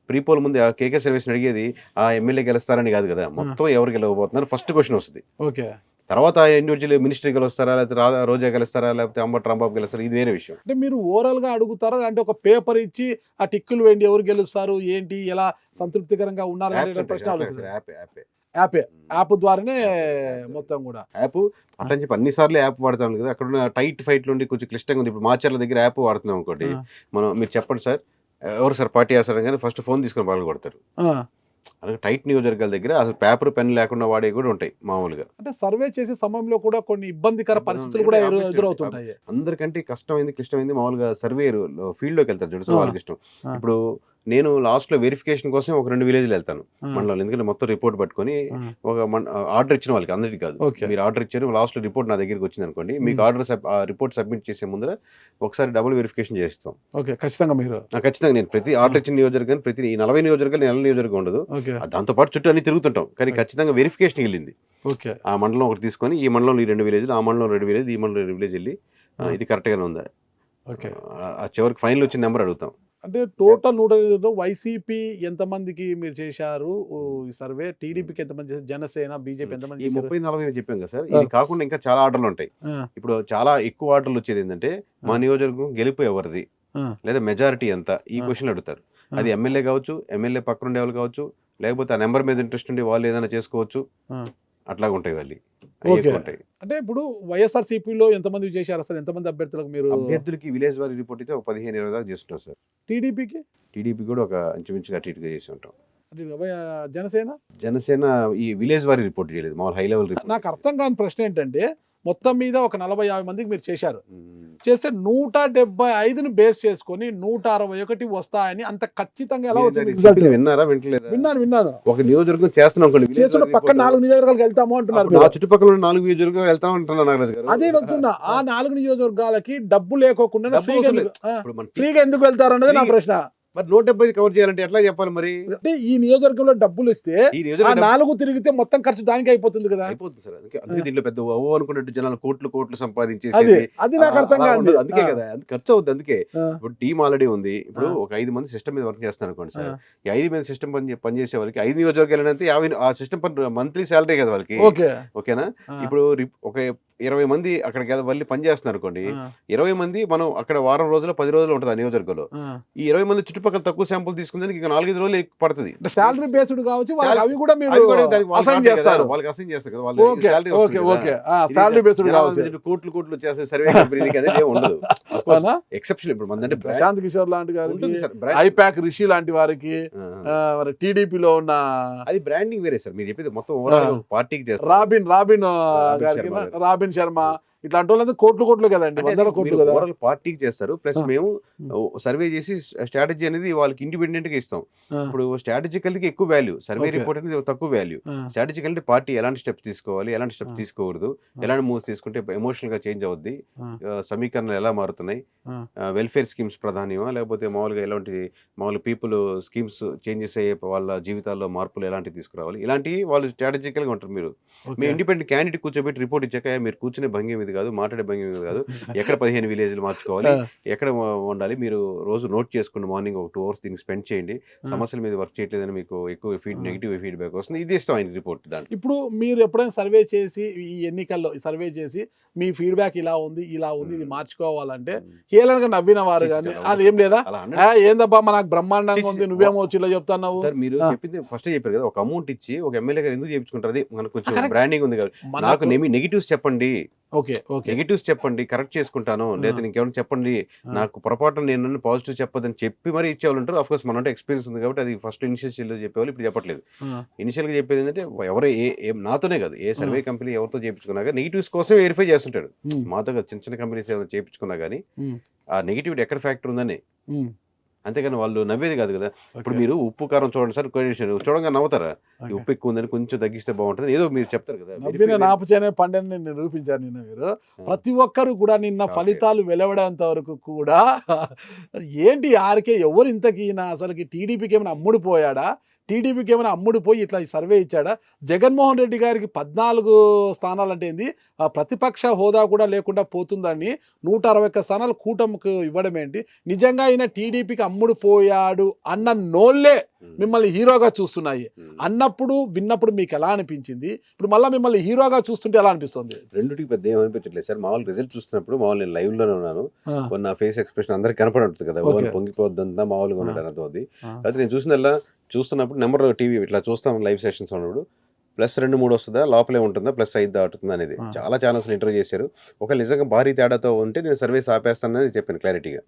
ప్రీపోల్ ముందు కేకే సర్వీస్ అడిగేది ఆ ఎమ్మెల్యే గెలుస్తారని కాదు కదా, మొత్తం ఎవరు గెలవబోతున్నారు ఫస్ట్ క్వశ్చన్ వస్తుంది. ఓకే, తర్వాత ఇండివిజువల్ మినిస్ట్రీ గెలుస్తారా, లేకపోతే రోజా గెలుస్తారా, లేకపోతే అంబటి రాంబాబు గెలుస్తారా, ఇది వేరే విషయం. అంటే మీరు ఓవరాల్ గా అడుగుతారా, అంటే ఒక పేపర్ ఇచ్చి ఆ టిక్కులు వేయండి ఎవరు గెలుస్తారు ఏంటి ఎలా సంతృప్తికరంగా ఉన్నారు అనే ప్రశ్న ఆలోచిస్తారు? యాప్ ద్వారానే మొత్తం కూడా. యాప్ అట్లా చెప్పి అన్ని సార్లు యాప్ వాడతాం కదా, అక్కడ ఉన్న టైట్ ఫైట్ నుండి కొంచెం క్లిష్టంగా ఉంది. ఇప్పుడు మాచర్ల దగ్గర యాప్ వాడుతున్నాం అనుకోండి, మనం మీరు చెప్పండి సార్ ఎవరు సార్ పార్టీ వేస్తారు కానీ ఫస్ట్ ఫోన్ తీసుకొని పగలు కొడతారు. అలాగే టైట్ నియోజకవర్గాల దగ్గర అసలు పేపర్ పెన్ లేకుండా వాడే కూడా ఉంటాయి మామూలుగా. అంటే సర్వే చేసే సమయంలో కూడా కొన్ని ఇబ్బందికర పరిస్థితులు కూడా ఎదురవుతుంటాయి. అందరికంటే కష్టమైంది క్లిష్టమైంది మామూలుగా సర్వేయర్ ఫీల్డ్ లోకి వెళ్తారు చూడు, వాళ్ళకి ఇష్టం. ఇప్పుడు నేను లాస్ట్ లో వెరిఫికేషన్ కోసం ఒక 2 విలేజ్లు వెళ్తాను మండలంలో, ఎందుకంటే మొత్తం రిపోర్ట్ పట్టుకొని ఒక ఆర్డర్ ఇచ్చిన వాళ్ళకి అందరికీ కాదు, మీరు ఆర్డర్ ఇచ్చారు లాస్ట్ లో రిపోర్ట్ నా దగ్గరికి వచ్చింది అనుకోండి, మీకు ఆర్డర్ రిపోర్ట్ సబ్మిట్ చేసే ముందర ఒకసారి డబుల్ వెరిఫికేషన్ చేస్తాం. ఖచ్చితంగా మీరు ఖచ్చితంగా నేను ప్రతి ఆర్డర్ ఇచ్చిన నియోజకవర్గాన్ని ప్రతి 40 నియోజకవర్గాలు 40 నియోజకవర్గం ఉండదు, దాంతో పాటు చుట్టూ అన్ని తిరుగుతుంటాం. కానీ ఖచ్చితంగా వెరిఫికేషన్ వెళ్ళింది. ఆ మండలం ఒకటి తీసుకొని ఈ మండలంలో 2 విలేజ్లు, ఆ మండలం 2 విలేజ్, ఈ మండలం 2 విలేజ్ వెళ్ళి ఇది కరెక్ట్ గానే ఉందా, ఆ చివరికి ఫైనల్ వచ్చిన నెంబర్ అడుగుతాం. అంటే టోటల్ 150 వైసీపీ ఎంతమందికి మీరు చేశారు ఈ సర్వే, టీడీపీకి ఎంతమంది చేశారు, జనసేన బీజేపీ ఎంతమంది? 30-40 చెప్పాం కదా సార్. ఇది కాకుండా ఇంకా చాలా ఆర్డర్లు ఉంటాయి. ఇప్పుడు చాలా ఎక్కువ ఆర్డర్లు వచ్చేది ఏంటంటే మా నియోజకవర్గం గెలుపు ఎవరిది లేదా మెజారిటీ ఎంత, ఈ క్వశ్చన్ అడుగుతారు. అది ఎమ్మెల్యే కావచ్చు, ఎమ్మెల్యే పక్కన ఉండే వాళ్ళు కావచ్చు, లేకపోతే ఆ నెంబర్ మీద ఇంట్రెస్ట్ ఉండి వాళ్ళు ఏదైనా చేసుకోవచ్చు, అట్లాగా ఉంటాయి వాళ్ళు. అంటే ఇప్పుడు వైఎస్ఆర్సీపీలో ఎంతమంది చేశారు అసలు, ఎంతమంది అభ్యర్థులకు? మీరు అభ్యర్థులకి విలేజ్ వారి రిపోర్ట్ అయితే ఒక 15-20 దాకా చేస్తుంటాం సార్. టీడీపీ కూడా ఒక ఇంచుమించుగా అటు ఇటుగా చేసి ఉంటాం. జనసేన ఈ విలేజ్ వారి రిపోర్ట్ చేయలేదు, మామూలు హై లెవెల్ రిపోర్ట్. నాకు అర్థం కాని ప్రశ్న ఏంటంటే మొత్తం మీద ఒక 40-50 మందికి మీరు చేశారు, చేస్తే 175ని బేస్ చేసుకొని 161 వస్తాయని అంత ఖచ్చితంగా ఎలా వచ్చింది? విన్నారా? వింటలేదా? విన్నాను. ఒక నియోజకవర్గం చేస్తున్నాం, పక్కన 4 నియోజకవర్గాలకు వెళ్తాము అంటున్నారు. ఆ చుట్టుపక్కల 4 నియోజకవర్గాలు వెళ్తాం అంటున్నారు. అదే వెళ్తున్నా, ఆ 4 నియోజకవర్గాలకి డబ్బు లేకోకుండా ఫ్రీగా ఎందుకు వెళ్తారు అన్నది నా ప్రశ్న. మరి 170 కవర్ చేయాలంటే ఎట్లా చెప్పాలి మరి? అంటే ఈ నియోజకవర్గంలో డబ్బులు ఇస్తే 4 తిరిగితే మొత్తం ఖర్చు దానికి అయిపోతుంది కదా. అయిపోతుంది సార్. అందుకే దీంట్లో పెద్ద అనుకున్నట్టు జనాలు కోట్లు సంపాదించేసి అది నాకు అర్థం కాదు. అందుకే కదా ఖర్చు అవుతుంది. అందుకే ఇప్పుడు టీం ఆల్రెడీ ఉంది. ఇప్పుడు ఒక 5 మంది సిస్టమ్ మీద వర్క్ చేస్తున్నారు అనుకోండి సార్, ఈ 5 మంది సిస్టమ్ పనిచేసే వాళ్ళకి 5 నియోజకవర్గాలు అంటే 50 ఆ సిస్టమ్ మంత్లీ శాలరీ కదా వాళ్ళకి. ఓకేనా? ఇప్పుడు ఒక 20 మంది అక్కడికి వెళ్ళి పని చేస్తున్నారు అనుకోండి, 20 మంది మనం అక్కడ వారం రోజులు 10 రోజులు ఉంటుంది ఆ నియోజకవర్గంలో. ఈ 20 మంది చుట్టుపక్కల తక్కువ శాంపుల్ తీసుకుందానికి ఇంకా 4-5 రోజులు ఎక్కువ పడుతుంది. శాలరీ బేస్డ్ కావచ్చు, అవి కూడా మీరు అసైన్ చేస్తారు, వాళ్ళకి అసైన్ చేస్తారు కదా, వాళ్ళకి శాలరీ బేస్డ్ కావచ్చు. కోట్లు చేసే సర్వే కంపెనీకి అనేది ఉండదు. ఎక్సెప్షన్ ఇప్పుడు మన ప్రశాంత్ కిషోర్ లాంటి గారికి, ఐపాక్ రిషి లాంటి వారికి, టీడీపీలో ఉన్న అది బ్రాండింగ్ వేరే సార్. మీరు చెప్పేది మొత్తం ఓవరాల్ పార్టీకి చేస్తారు. రాబిన్ శర్మ ఇట్లాంటి వాళ్ళంతా కోట్లు కదండి, 100 కోట్లు కదా. ఓవరాల్ పార్టీకి చేస్తారు. ప్లస్ మేము సర్వే చేసి స్ట్రాటజీ అనేది వాళ్ళకి ఇండిపెండెంట్ గా ఇస్తాం. ఇప్పుడు స్ట్రాటజికల్కి ఎక్కువ వాల్యూ, సర్వే రిపోర్ట్ అనేది తక్కువ వాల్యూ. స్ట్రాటజికల్ అంటే పార్టీ ఎలాంటి స్టెప్స్ తీసుకోవాలి, ఎలాంటి స్టెప్స్ తీసుకోకూడదు, ఎలాంటి మూవ్స్ తీసుకుంటే ఎమోషనల్ గా చేంజ్ అవుద్ది, సమీకరణలు ఎలా మారుతున్నాయి, వెల్ఫేర్ స్కీమ్స్ ప్రధానమా లేకపోతే మామూలుగా మామూలు పీపుల్ స్కీమ్స్ చేంజెస్ అయ్యే వాళ్ళ జీవితాల్లో మార్పులు ఎలాంటివి తీసుకురావాలి, ఇలాంటివి వాళ్ళు స్ట్రాటజికల్ గా ఉంటారు. మీరు మీ ఇండిపెండెంట్ క్యాండిడేట్ కూర్చోబెట్టి రిపోర్ట్ ఇచ్చాక మీరు కూర్చునే భంగి మీద కాదు, మాట్లాడే భంగి మీద కాదు, ఎక్కడ 15 విలేజ్లు మార్చుకోవాలి, ఎక్కడ ఉండాలి, మీరు రోజు నోట్ చేసుకోండి, మార్నింగ్ ఒక 2 అవర్స్ దీనికి స్పెండ్ చేయండి, సమస్యల మీద వర్క్ చేయట్లేదని మీకు ఎక్కువ నెగిటివ్ ఫీడ్బ్యాక్ వస్తుంది, ఇది ఇస్తాం ఆయన రిపోర్ట్. దాంట్లో ఇప్పుడు మీరు ఎప్పుడైనా సర్వే చేసి ఈ ఎన్నికల్లో సర్వే చేసి మీ ఫీడ్బ్యాక్ ఇలా ఉంది ఇది మార్చుకోవాలంటే హేళనగా నవ్విన వారు కానీ అది ఏం లేదా, ఏందబ్బా మనకు బ్రహ్మాండంగా ఉంది నువ్వేమో వచ్చి ఇలా చెప్తున్నావు సార్, మీరు చెప్పింది ఫస్ట్ చెప్పారు కదా, ఒక అమౌంట్ ఇచ్చి ఒక ఎమ్మెల్యే గారు ఎందుకు చేయించుకుంటారు, అది మనకు కొంచెం బ్రాండింగ్ ఉంది కదా, నాకు నెగిటివ్స్ చెప్పండి, నెగిటివ్స్ చెప్పండి, కరెక్ట్ చేసుకుంటాను, లేదా ఇంకేమైనా చెప్పండి, నాకు పొరపాటు నేను పాజిటివ్ చెప్పదని చెప్పి మరి ఇచ్చేవాళ్ళు ఉంటారు. ఆఫ్ కోర్స్ మన ఎక్స్పీరియన్స్ ఉంది కాబట్టి అది ఫస్ట్ ఇనిషియల్ చెప్పేవాళ్ళు, ఇప్పుడు చెప్పట్లేదు. ఇనిషియల్ గా చెప్పేది ఏంటంటే ఎవరు నాతోనే కాదు, ఏ సర్వే కంపెనీ ఎవరితో చేయించుకున్నా నెగిటివ్స్ కోసం వెరిఫై చేస్తుంటాడు, మాతో చిన్న చిన్న కంపెనీస్ ఏమైనా చేయించుకున్నా కానీ ఆ నెగిటివిటీ ఎక్కడ ఫ్యాక్టర్ ఉందని, అంతేగాని వాళ్ళు నవ్వేది కాదు కదా. ఇప్పుడు మీరు ఉప్పు కారం చూడండి సార్, చూడంగా నవ్వుతారా, ఈ ఉప్పు ఎక్కువ ఉందని కొంచెం తగ్గిస్తే బాగుంటుంది ఏదో మీరు చెప్తారు కదా. నవ్విన నాపుచేనే పండని నిరూపించారు నిన్న మీరు. ప్రతి ఒక్కరు కూడా నిన్న ఫలితాలు వెలువడేంత వరకు కూడా ఏంటి ఆర్కే ఎవరు ఇంతకీ అసలుకి టీడీపీకి ఏమైనా అమ్ముడుపోయాడా, టీడీపీకి ఏమైనా అమ్ముడిపోయి ఇట్లా ఈ సర్వే ఇచ్చాడా, జగన్మోహన్ రెడ్డి గారికి 14 స్థానాలు అంటే ఏంది, ప్రతిపక్ష హోదా కూడా లేకుండా పోతుందని 161 స్థానాలు కూటమికి ఇవ్వడం ఏంటి, నిజంగా ఆయన టీడీపీకి అమ్ముడుపోయాడు అన్న నోళ్ళే మిమ్మల్ని హీరోగా చూస్తున్నాయి అన్నప్పుడు విన్నప్పుడు మీకు ఎలా అనిపించింది, ఇప్పుడు మళ్ళీ మిమ్మల్ని హీరోగా చూస్తుంటే ఎలా అనిపిస్తుంది? రెండుకి పెద్ద ఏమనిపించట్లేదు సార్, మామూలు రిజల్ట్ చూస్తున్నప్పుడు మామూలు నేను లైవ్ లోనే ఉన్నాను, నా ఫేస్ ఎక్స్ప్రెషన్ అందరికి కనపడి ఉంటుంది కదా, పొంగిపోద్దంతా మామూలుగా ఉన్నాడు అన్నది. అయితే నేను చూస్తున్నప్పుడు నెంబర్ టీవీ ఇట్లా చూస్తాం లైవ్ సెషన్స్ ఉన్నప్పుడు +2-3 వస్తుందా, లోపలే ఉంటుందా, +5 దాటుతుందా అనేది చాలా ఛానల్స్ ఇంటర్వ్యూ చేశారు. ఒక నిజంగా భారీ తేడాతో ఉంటే నేను సర్వీస్ ఆపేస్తానని చెప్పాను క్లారిటీగా.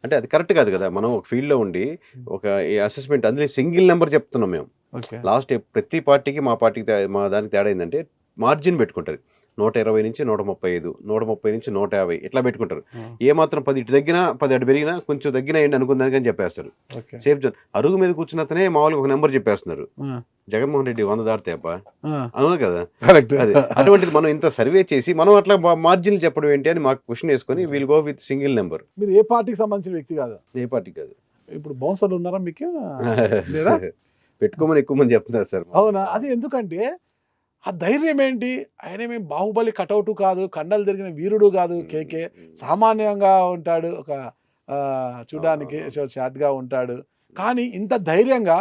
అంటే అది కరెక్ట్ కాదు కదా, మనం ఒక ఫీల్డ్ లో ఉండి ఒక అసెస్మెంట్ అందులో సింగిల్ నెంబర్ చెప్తున్నాం మేము. లాస్ట్ ప్రతి పార్టీకి మా పార్టీకి మా దానికి తేడా ఏంటంటే మార్జిన్ పెట్టుకుంటారు, 120 నుంచి 135, 130 నుంచి 150 ఇట్లా పెట్టుకుంటారు. ఏ మాత్రం 10 ఇటు తగ్గినా 10 అటు పెరిగినా కొంచెం తగ్గినా ఏంటి అనుకుందానికని చెప్పేస్తారు. సేఫ్ జోన్ అరుగు మీద కూర్చున్నతనే మామూలుగా ఒక నెంబర్ చెప్పేస్తున్నారు. జగన్మోహన్ రెడ్డి 100 దాటితే అబ్బా అవును కదా, అటువంటిది మనం ఇంత సర్వే చేసి మనం అట్లా మార్జిన్లు చెప్పడం ఏంటి అని మాకు క్వశ్చన్ వేసుకొని we'll go with single number. మీరు ఏ పార్టీకి సంబంధించిన వ్యక్తి కాదు, ఏ పార్టీ కాదు. ఇప్పుడు బౌన్సర్లు ఉన్నారా మీకు? పెట్టుకోమని ఎక్కువ మంది చెప్తున్నారు సార్. అవునా, అది ఎందుకంటే ఆ ధైర్యం ఏంటి, ఆయనేమీ బాహుబలి కటౌట్ కాదు, కండలు తిరిగిన వీరుడు కాదు, కేకే సామాన్యంగా ఉంటాడు, ఒక చూడడానికి షార్ట్గా ఉంటాడు, కానీ ఇంత ధైర్యంగా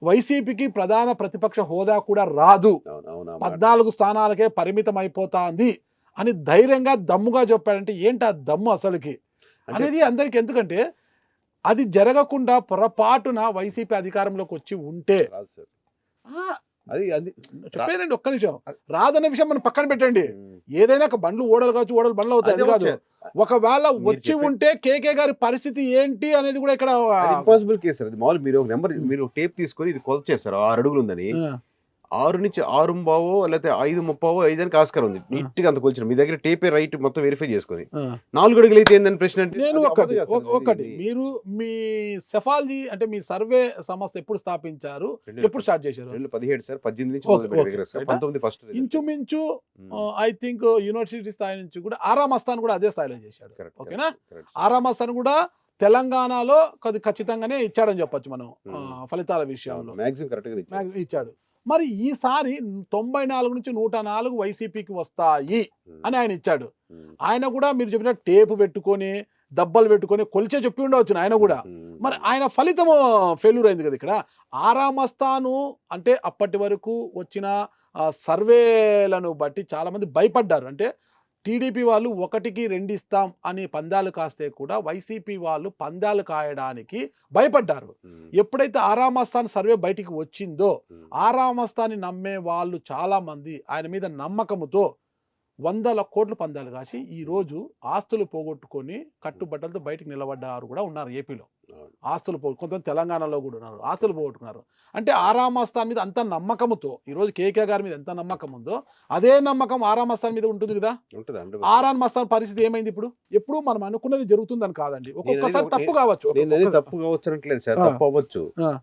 వైసీపీకి ప్రధాన ప్రతిపక్ష హోదా కూడా రాదు, 14 స్థానాలకే పరిమితం అయిపోతాంది అని ధైర్యంగా దమ్ముగా చెప్పాడంటే ఏంటి ఆ దమ్ము అసలుకి అనేది అందరికి. ఎందుకంటే అది జరగకుండా పొరపాటున వైసీపీ అధికారంలోకి వచ్చి ఉంటే చెప్పానండి, ఒక్క నిమిషం, రాదన్న విషయం మనం పక్కన పెట్టండి, ఏదైనా బండ్లు ఓడలు కావచ్చు, ఓడలు బండ్లు అవుతాయి, అది కాదు. ఒకవేళ వచ్చి ఉంటే కేకే గారి పరిస్థితి ఏంటి అనేది కూడా ఇక్కడ ఇంపాసిబుల్ కేసు సార్. అది మామూలు మీరు ఒక నెంబర్ మీరు టేప్ తీసుకొని ఇది కొలత చేస్తారు 6 అడుగులు ఉందని, 6 నుంచి 6:15 లేకపోతే 5:30 5 ఆస్కారం ఉంది, నీట్ గా అంత కొలిచిన మీ దగ్గర టేపే రైట్ మొత్తం వెరిఫై చేసుకొని 4 అడుగులు అయితే ఏందని ప్రశ్న. నేను ఒకటి మీరు మీ సెఫాలజీ అంటే మీ సర్వే సంస్థ ఎప్పుడు స్థాపించారు, ఎప్పుడు స్టార్ట్ చేశారు? 2017 సార్, 18 నుంచి 19 ఫస్ట్ ఇంచుమించు ఐ థింక్ యూనివర్సిటీ స్థాయి నుంచి కూడా ఆరామ్ అస్థాన్ కూడా అదే స్థాయిలో చేశాడు. ఓకేనా, ఆరామ్ అస్థాన్ కూడా తెలంగాణలో ఖచ్చితంగానే ఇచ్చాడని చెప్పొచ్చు మనం ఫలితాల విషయంలో, మ్యాక్సిమం ఇచ్చాడు. మరి ఈసారి 94 నుంచి 104 వైసీపీకి వస్తాయి అని ఆయన ఇచ్చాడు. ఆయన కూడా మీరు చెప్పిన టేపు పెట్టుకొని దబ్బలు పెట్టుకొని కొలిచే చెప్పి ఉండవచ్చు ఆయన కూడా. మరి ఆయన ఫలితము ఫెయిల్యూర్ అయింది కదా ఇక్కడ. ఆరామస్థాను అంటే అప్పటి వరకు వచ్చిన సర్వేలను బట్టి చాలామంది భయపడ్డారు. అంటే టీడీపీ వాళ్ళు 1కి 2 ఇస్తాం అని పందాలు కాస్తే కూడా వైసీపీ వాళ్ళు పందాలు కాయడానికి భయపడ్డారు. ఎప్పుడైతే ఆరామస్థాన్ సర్వే బయటికి వచ్చిందో ఆరామస్థాన్ని నమ్మే వాళ్ళు చాలామంది ఆయన మీద నమ్మకంతో 100 కోట్ల పందాలు కాసి ఈరోజు ఆస్తులు పోగొట్టుకొని కట్టుబట్టలతో బయటకు నిలబడ్డారు కూడా ఉన్నారు ఏపీలో. ఆస్తులు కొంతమంది తెలంగాణలో కూడా ఉన్నారు, ఆస్తులు పోగొట్టుకున్నారు. అంటే ఆరామస్థాన్ మీద అంత నమ్మకంతో ఈరోజు కేకే గారి మీద ఎంత నమ్మకం ఉందో అదే నమ్మకం ఆరామస్థాన్ మీద ఉంటుంది కదా. ఆరామస్థాన్ పరిస్థితి ఏమైంది ఇప్పుడు? ఎప్పుడు మనం అనుకున్నది జరుగుతుందని కాదండి, ఒక్కొక్కసారి తప్పు కావచ్చు. తప్పు కావచ్చు అనట్లేదు సార్, తప్పు అవ్వచ్చు.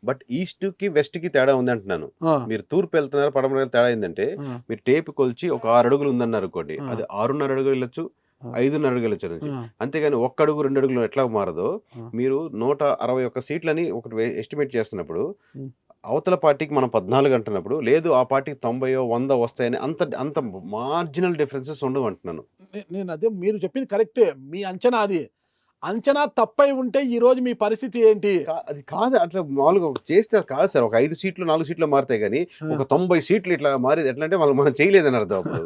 బట్ ఈస్ట్ కి వెస్ట్ కి తేడా ఉంది అంటున్నాను. మీరు తూర్పు వెళ్తున్నారు, పడమర తేడా ఏంటంటే మీరు టేపు కొలిచి ఒక 6 అడుగులు ఉందన్నారు అనుకోండి, అది 6.5 అడుగులు వెళ్ళొచ్చు, 5.5 అడుగులు వచ్చారు. అంతేగాని 1 అడుగు 2 అడుగులు ఎట్లా మారదో మీరు 161 సీట్లని ఒకటి ఎస్టిమేట్ చేస్తున్నప్పుడు అవతల పార్టీకి మనం 14 అంటున్నప్పుడు, లేదు ఆ పార్టీకి 90 100 వస్తాయని అంత మార్జినల్ డిఫరెన్సెస్ ఉండవు అంటున్నాను. నేను అదే మీరు చెప్పింది కరెక్టే. మీ అంచనా అది. అంచనా తప్పై ఉంటే ఈరోజు మీ పరిస్థితి ఏంటి? అది కాదు అట్లా మామూలుగా చేస్తే కాదు సార్. ఒక 5 సీట్లు, 4 సీట్లు మారుతాయి గానీ, ఒక 90 సీట్లు ఇట్లా మారేది ఎట్లంటే మనం చేయలేదని అర్థం అప్పుడు.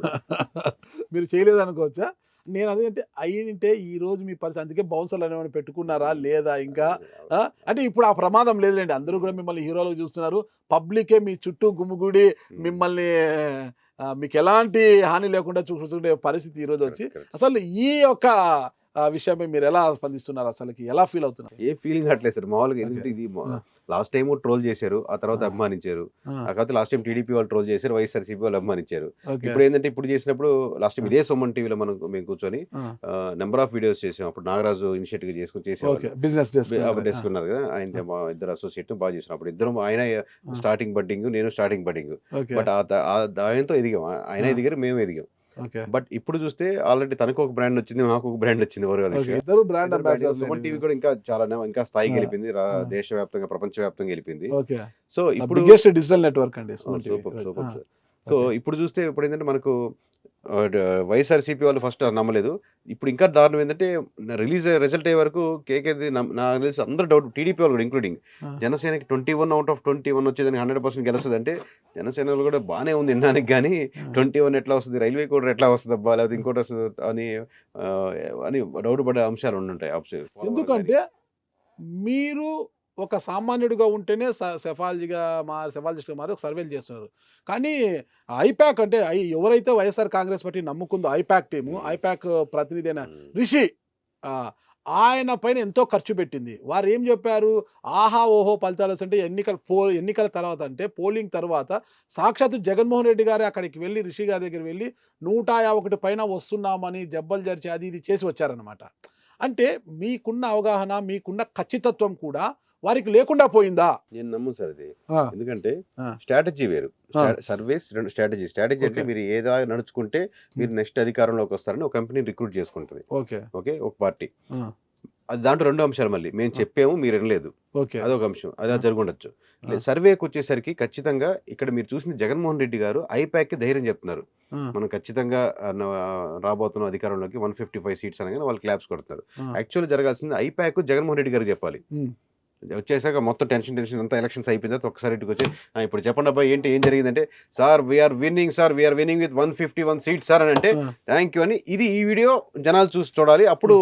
మీరు చేయలేదనుకోవచ్చా? నేను అదేంటే అయ్యుంటే ఈరోజు మీ పరిస్థితి అందుకే బౌన్సర్లు అనేవాడిని పెట్టుకున్నారా? లేదా ఇంకా? ఆ! అంటే ఇప్పుడు ఆ ప్రమాదం లేదులెండి. అందరూ కూడా మిమ్మల్ని హీరోలుగా చూస్తున్నారు. పబ్లికే మీ చుట్టూ గుమిగూడి మిమ్మల్ని మీకెలాంటి హాని లేకుండా చూసుకునే పరిస్థితి ఈరోజొచ్చి కరెక్ట్. అసలు ఈ యొక్క విషయమై మీరెలా స్పందిస్తున్నారు అసలకి? ఎలా ఫీల్ అవుతున్నారు? ఏ ఫీలింగ్ రావట్లేదు సార్. మామూలుగా ఓకే. ఎందుకంటే ఇది ఆ! లాస్ట్ టైము ట్రోల్ చేశారు. ఆ తర్వాత ఆ! అభిమానించారు. ఆ! కాకపోతే లాస్ట్ టైమ్ టీడీపీ వాళ్ళు ట్రోల్ చేశారు. వైఎస్ఆర్‌సీపీ వాళ్ళు అభిమానించారు. ఓకే. ఇప్పుడేందంటే ఇప్పుడు చేసినప్పుడు లాస్ట్ టైమ్ ఆ! ఇదే సుమన్ టీవీలో మేము కూర్చొని ఆ! నంబర్ ఆఫ్ వీడియోస్ చేసాం. అప్పుడు నాగరాజు ఇనిషియేటివ్‌గా ఓకే. చేసేవాళ్ళు. బిజినెస్ డెస్క్ డెస్క్ ఉన్నారు కదా! ఆ! ఆయన మా ఇద్దరు అసోసియేట్ బాగా చేసినాం. అప్పుడు ఇద్దరం ఆయన ఆ! స్టార్టింగ్ బడ్డింగ్, నేను స్టార్టింగ్ బడ్డింగ్. ఓకే. బట్ ఆయనతో ఎదిగాం. ఆయన ఆ! ఎదిగారు, మేము ఎదిగాం. ఓకే. బట్ ఇప్పుడు చూస్తే ఆల్రెడీ తనకు ఒక బ్రాండ్ వచ్చింది. నాకు ఒక బ్రాండ్ వచ్చింది. వేరే ఓకే. విషయం. ఇద్దరు బ్రాండ్ ఇద్దరు బ్రాండ్ అంబాసిడర్‌లేండి సుమన్ టీవీ మీరు. కూడా ఇంకా చాలా ఇంకా స్థాయికి ఆ! వెళ్ళిపోయింది. ఆ! దేశవ్యాప్తంగా, ప్రపంచవ్యాప్తంగా వెళ్ళిపోయింది. ఓకే. సో ఇప్పుడు బిగ్గెస్ట్ డిజిటల్ నెట్వర్క్ అండి సుమన్ టీవీ. సూపర్ ఆ! Super sir. So okay. ఇప్పుడు చూస్తే ఇప్పుడేంటంటే మనకు వైఎస్ఆర్‌సీపీ వాళ్ళు ఫస్ట్ నమ్మలేదు. ఇప్పుడు ఇంకా దారుణం ఏంటంటే రిజల్ట్ అయ్యే వరకు కేకేది నాకు తెలిసి అందరూ డౌట్, టీడీపీ వాళ్ళు కూడా ఇంక్లూడింగ్. ఆ! జనసేనకి 21 ఔట్ ఆఫ్ 21 వచ్చేదానికి 100% గెలుస్తదంటే జనసేనలో కూడా బానే ఉంది వినడానికి గానీ, ఆ! 21 ఎట్లా వస్తది? రైల్వే కోడర్ ఎట్లా వస్తదబ్బా? లేకపోతే ఇంకోటి వస్తదా? అని డౌట్ పడే అంశాలు ఉండుంటాయి. పోలవరం గాని. ఎందుకంటే మీరు ఒక సామాన్యుడిగా ఉంటేనే సెఫాలజిస్ట్‌గా మారి ఒక సర్వేలు చేస్తున్నారు. కానీ ఐపాక్ అంటే ఎవరైతే వైఎస్ఆర్ కాంగ్రెస్ పార్టీ నమ్ముకుందో ఐపాక్ టీము, హ్మ్. ఐపాక్ ప్రతినిధి అయిన హ్మ్. రిషి ఆయన పైన ఎంతో ఖర్చు పెట్టింది. వారేం జెప్పారు? ఆహా! ఓహో! ఫలితాలొస్తుంటే ఎన్నికల తర్వాత అంటే పోలింగ్ తర్వాత సాక్షాత్తు జగన్మోహన్ రెడ్డి గారే అక్కడికి వెళ్లి రిషి గారి దగ్గరికి వెళ్లి 151 పైన వస్తున్నామని జబ్బలు జర్చి అది ఇది చేసి వచ్చారనమాట. అంటే మీకున్న అవగాహన, మీకున్న ఖచ్చితత్వం కూడా వారికి లేకుండా పోయిందా? నేను నమ్మను సార్ అది. ఆ! ఎందుకంటే ఆ! స్ట్రాటజీ వేరు. ఆ! Surveys 2 strategy. స్ట్రాటజీ అంటే ఓకే. మీరు ఏదా నడుచుకుంటే మీరు హ్మ్. నెక్స్ట్ అధికారంలోకి వస్తారని ఒక కంపెనీ రిక్రూట్ చేసుకుంటది. ఓకే. ఓకే. ఒక పార్టీ. ఆ! అది దాంట్లో 2 అంశాలు మళ్ళీ. మేము ఆ! చెప్పాము మీరు వినలేదు. ఓకే. అదొక అంశం. అది ఆ! జరుగుండొచ్చు. ఆ! సర్వేకొచ్చేసరికి ఖచ్చితంగా ఇక్కడ మీరు చూసిన జగన్మోహన్ రెడ్డి గారు ఐపాక్‌కి ధైర్యం చెప్తున్నారు. ఆ! మనం ఖచ్చితంగా రాబోతున్నాం అధికారంలోకి 155 సీట్స్ అనగానే వాళ్ళు క్లాప్స్ కొడుతున్నారు. ఆ! యాక్చువల్‌గా జరగాల్సింది ఐపాక్ జగన్మోహన్ రెడ్డి గారికి చెప్పాలి. హ్మ్. వచ్చేసాక మొత్తం టెన్షన్ అంతా ఎలక్షన్స్ అయిపోయిన తర్వాత ఒక్కసారి ఇంటికొచ్చి ఇప్పుడు చెప్పండబ్బా ఏంటి ఏం జరిగిందంటే, sir we're winning with 151 seats sir అని అంటే, ఆ! థాంక్ యూ అని ఈ వీడియో జనాలు చూడాలి. అప్పుడు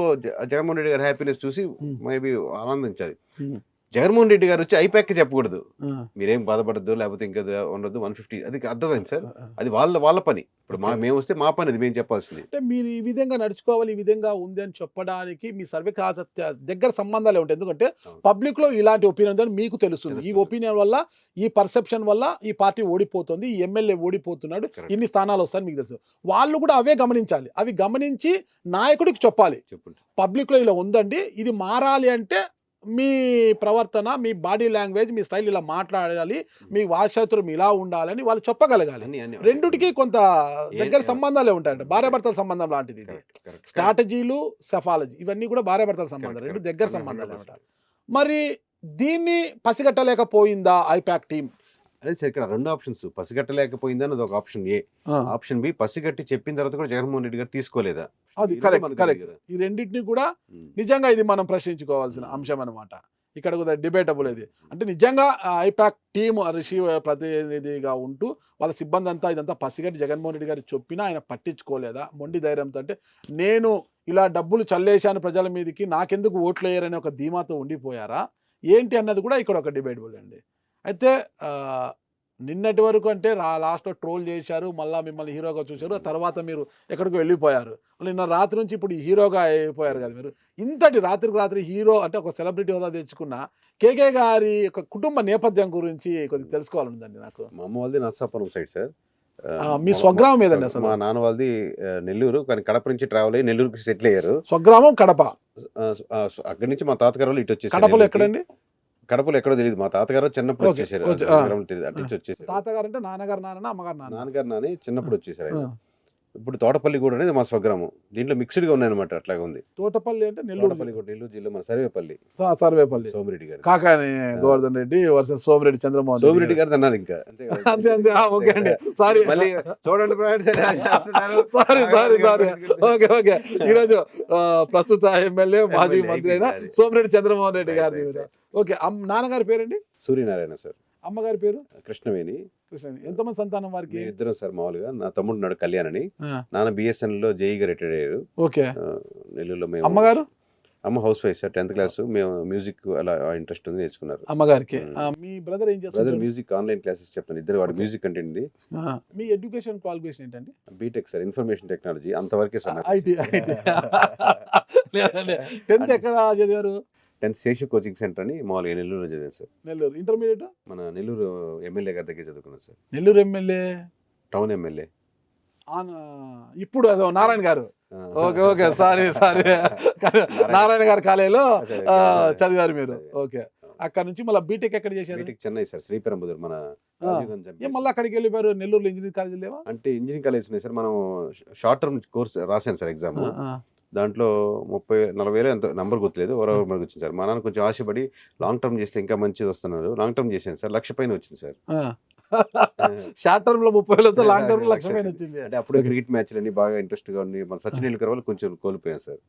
జగన్మోహన్ రెడ్డి గారి హ్యాపీనెస్ చూసి హ్మ్. మేబీ ఆనందించాలి. హ్మ్. జగన్మోహన్ రెడ్డి గారు వచ్చి ఐపాక్‌కి చెప్పకూడదు. ఆ! మీరేం బాధపడొద్దు లేకపోతే ఇంకా ఉండొద్దు 150 అది అర్థమైంది సార్. ఆ! అది వాళ్ళ పని. ఇప్పుడు ఓకే. మేమొస్తే మా పని అది మేము చెప్పాల్సింది. అంటే మీరు ఈ విధంగా నడుచుకోవాలి, ఈ విధంగా ఉంది అని చెప్పడానికి మీ సర్వే దగ్గర సంబంధాలే ఉంటాయి. ఎందుకంటే అవును. పబ్లిక్‌లో ఇలాంటి ఒపీనియన్ ఉందని మీకు తెలుస్తుంది. ఈ తెలుస్తుంది. ఒపీనియన్ వల్ల, ఈ పర్సెప్షన్ వల్ల ఈ పార్టీ ఓడిపోతుంది. ఈ ఎమ్మెల్యే ఓడిపోతున్నాడు. కరెక్ట్. ఇన్ని స్థానాలు వస్తాయని మీకు తెలుసు. వాళ్ళు కూడా అవే గమనించాలి. అవి గమనించి నాయకుడికి చెప్పాలి. చెప్పుంటే. పబ్లిక్‌లో ఇలా ఉందండి. ఇది మారాలి అంటే మీ ప్రవర్తన, మీ బాడీ లాంగ్వేజ్, మీ స్టైల్ ఇలా మాట్లాడాలి. మీ వాక్చాతుర్యం ఇలా ఉండాలని వాళ్ళు చెప్పగలగాలి. అన్ని రెండిటికి కొంత దగ్గర సంబంధాలే ఉంటాయంట. ఉంటాయి. భార్యాభర్తల సంబంధం లాంటిది ఇది. కరెక్ట్. స్ట్రాటజీలు, సెఫాలజీ ఇవన్నీ కూడా భార్యాభర్తల సంబంధం. 2 దగ్గర సంబంధాలే ఉంటాయి. మరి దీన్ని పసిగట్టలేకపోయిందా ఐపాక్ టీమ్? అదే సార్ ఇక్కడ 2 ఆప్షన్స్. పసిగట్టలేకపోయిందని అదొక ఆప్షన్ ఏ. ఆ! ఆప్షన్ బి పసిగట్టి చెప్పిన తర్వాత కూడా జగన్మోహన్ రెడ్డి గారు తీసుకోలేదా? అది ఇది కూడా కరెక్ట్. మనకు తెలియదు కరెక్ట్. కదా. ఈ రెండిటిని కూడా హ్మ్. నిజంగా ఇది మనం ప్రశ్నించుకోవాల్సిన అంశం అన్నమాట. ఇక్కడ కూడా డిబేటబుల్ ఇది. హ్మ్. అంటే నిజంగా ఐపాక్ టీమ్ రిషి ప్రతినిధిగా ఉంటూ వాళ్ళ సిబ్బంది అంతా ఇదంతా పసిగట్టి జగన్మోహన్ రెడ్డి గారు చెప్పినా ఆయన పట్టించుకోలేదా? మొండి ధైర్యంతో అంటే నేను ఇలా డబ్బులు చల్లేశాను ప్రజల మీదకి నాకెందుకు ఓట్లేయరని ఒక ధీమాతో ఉండిపోయారా? ఏంటి అన్నది కూడా ఇక్కడ ఒక డిబేటబుల్ అండి. అయితే నిన్నటి వరకు అంటే లాస్ట్‌లో ట్రోల్ చేశారు. మళ్ళా మిమ్మల్ని హీరోగా చూసారు. ఆ తర్వాత మీరు ఎక్కడికో వెళ్ళిపోయారు. నిన్న రాత్రి నుంచి ఇప్పుడు హీరోగా అయిపోయారు కదా మీరు. ఇంతటి రాత్రికి రాత్రి హీరో అంటే ఒక సెలబ్రిటీ హోదా తెచ్చుకున్న కేకే గారి యొక్క కుటుంబ నేపథ్యం గురించి కొద్దిగా తెలుసుకోవాలనుందండి నాకు. మా అమ్మ వాళ్ళది నరసాపురం సైడ్ సార్. మీ స్వగ్రామం ఏదండి అసలు? మా నాన్న వాళ్ళది నెల్లూరు. కానీ కడప నుంచి ట్రావెల్ అయ్యి నెల్లూరుకి సెటిల్ అయ్యారు. స్వగ్రామం కడప. అక్కడి నుంచి మా తాతగారు వాళ్ళు ఇటు వచ్చేసారు. కడపలో నెల్లూరుకి. ఎక్కడండి? కడపలో ఎక్కడో తెలీదు. మా తాతగారు చిన్నప్పుడు ఓకే. వచ్చేసారు. ఓకే. నగరంలో తెలీదు. అటు నుంచి వచ్చేసారు. తాతగారు అంటే నాన్నగారు నాన్న, అమ్మగారు నాన్న. నాన్నగారు నాని చిన్నప్పుడు వచ్చేసారు ఆయన. ఇప్పుడు తోటపల్లిగూడ అనేది మా స్వగ్రామం. దీంట్లో మిక్స్డ్‌గా ఉన్నాయన్నమాట. అట్లాగా ఉంది. తోటపల్లి అంటే నెల్లూరు తోటపల్లిగూడ నెల్లూరు జిల్లా మన సర్వేపల్లి. సర్వేపల్లి సోమిరెడ్డి గారు. కాకాని గోవర్ధన్ రెడ్డి వర్సెస్ సోమిరెడ్డి చంద్రమోహన్ సోమిరెడ్డి గారిది అన్నారు ఇంకా. అంతే కదా. అంతే అంతే ఓకే అండి సారీ మళ్ళీ చూడండి ఫ్రెండ్స్ సారీ ఓకే ఓకే ఈరోజు ప్రస్తుత ఎమ్మెల్యే మాజీ మంత్రి అయిన సోమిరెడ్డి చంద్రమోహన్ రెడ్డి గారి ఓకే నాన్నగారి పేరండి సూర్యనారాయణ సార్. అమ్మగారి పేరు కృష్ణవేణి. కృష్ణ. ఎంతమంది సంతానం వారికి? మేము ఇద్దరం సార్ మామూలుగా. నా తమ్ముడు నాడు కళ్యాణ్ అని. ఆ, నాన్న బిఎస్ఎన్ఎల్ లో జేఈగా రిటైర్డ్ అయ్యారు. ఓకే. నెల్లూరులో మేము. అమ్మగారు? అమ్మ housewife sir. 10th class. మేము మ్యూజిక్ అలా ఇంట్రెస్ట్ ఉంది, నేర్చుకున్నారు. అమ్మగారికి. మీ బ్రదర్ ఏం బ్రదర్ చేస్తారు? మ్యూజిక్ ఆన్లైన్ క్లాసెస్ చెప్తాను. ఇద్దరు వాడు మ్యూజిక్ కంటెంట్ ఉంది. మీ ఎడ్యుకేషన్ క్వాలిఫికేషన్ ఏంటండి? BTech sir, information technology. అంతవరకే సార్. ఐటీ. లేదండి 10th ఎక్కడ చదివారు? 10th శేషు కోచింగ్ సెంటర్ అని మామూలుగా నెల్లూరులో చదివాను సార్. నెల్లూరు. ఇంటర్మీడియట్ మన నెల్లూరు ఎమ్మెల్యే గారి దగ్గర చదువుకున్నాను sir. Nellore MLA town MLA ఇప్పుడు అదో నారాయణ గారు. ఓకే ఓకే సారీ నారాయణ గారి కాలేజీలో చదివారు మీరు. ఓకే. అక్కడ నుంచి మళ్ళీ బీటెక్ ఎక్కడ చేశారు? BTech Chennai sir, Sriperumbudur. మన మళ్ళీ అక్కడికి వెళ్ళిపోయారు. నెల్లూరులో ఇంజనీరింగ్ కాలేజ్ లేవా? అంటే ఇంజనీరింగ్ కాలేజ్ ఉన్నాయి సార్. మనం షార్ట్ టర్మ్ కోర్స్ రాశాను సార్ ఎగ్జామ్. దాంట్లో 30-40 వేలు ఎంత నంబర్ గుర్తులేదు, ఓవరాల్ మనకు వచ్చింది సార్. మా నాన్న కొంచెం ఆశపడి లాంగ్ టర్మ్ చేస్తే ఇంకా మంచిది వస్తున్నారు. లాంగ్ టర్మ్ చేశాను సార్. 1,00,000 పైన వచ్చింది సార్. షార్ట్ టర్మ్ లో 30 వేలు, లాంగ్ టర్మ్ లో 1,00,000 పైన వచ్చింది. అంటే అప్పుడు క్రికెట్ మ్యాచ్లు అన్ని బాగా ఇంట్రెస్ట్ గా ఉంది. మన సచిన్ టెండూల్కర్ వల్ల కొంచెం కోల్పోయాను సార్.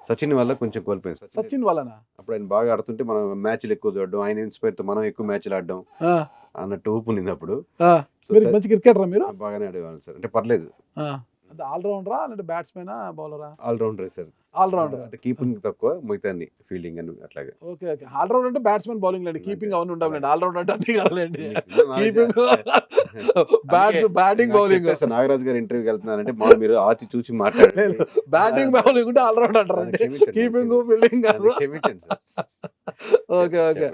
సచిన్ వల్ల కొంచెం కోల్పోయాను సార్. సచిన్ వలన అప్పుడు ఆయన బాగా ఆడుతుంటే మనం మ్యాచ్లు ఎక్కువ చూడడం, ఆయన ఇన్స్పైర్ తో మనం ఎక్కువ మ్యాచ్లు ఆడడం అన్నట్టు ఊపు ఉంది అప్పుడు. మంచి క్రికెటర్ మీరు? బాగానే ఆడేవాళ్ళు సార్. అంటే పర్లేదు. ఆల్రౌండరా అంటే బ్యాట్స్మెనా బౌలరా? All rounder sir. ఆల్రౌండర్ అంటే కీపింగ్ తక్కువ, మిగతా ఫీల్డింగ్ అని అట్లాగే. Okay okay. ఆల్రౌండర్ అంటే బ్యాట్స్మెన్ బౌలింగ్ లేండి, కీపింగ్ అవన్నీ ఉండాలండి. ఆల్రౌండర్ అంటే అన్ని కాదులేండి. Keeping batting bowling. నాగరాజు గారు ఇంటర్వ్యూకి వెళ్తున్నారంటే మీరు ఆచి చూసి మాట్లాడండి. బ్యాటింగ్ బౌలింగ్ ఉంటే ఆల్రౌండర్ అంటారండి, కీపింగ్ ఫీల్డింగ్ కాదు. Okay okay.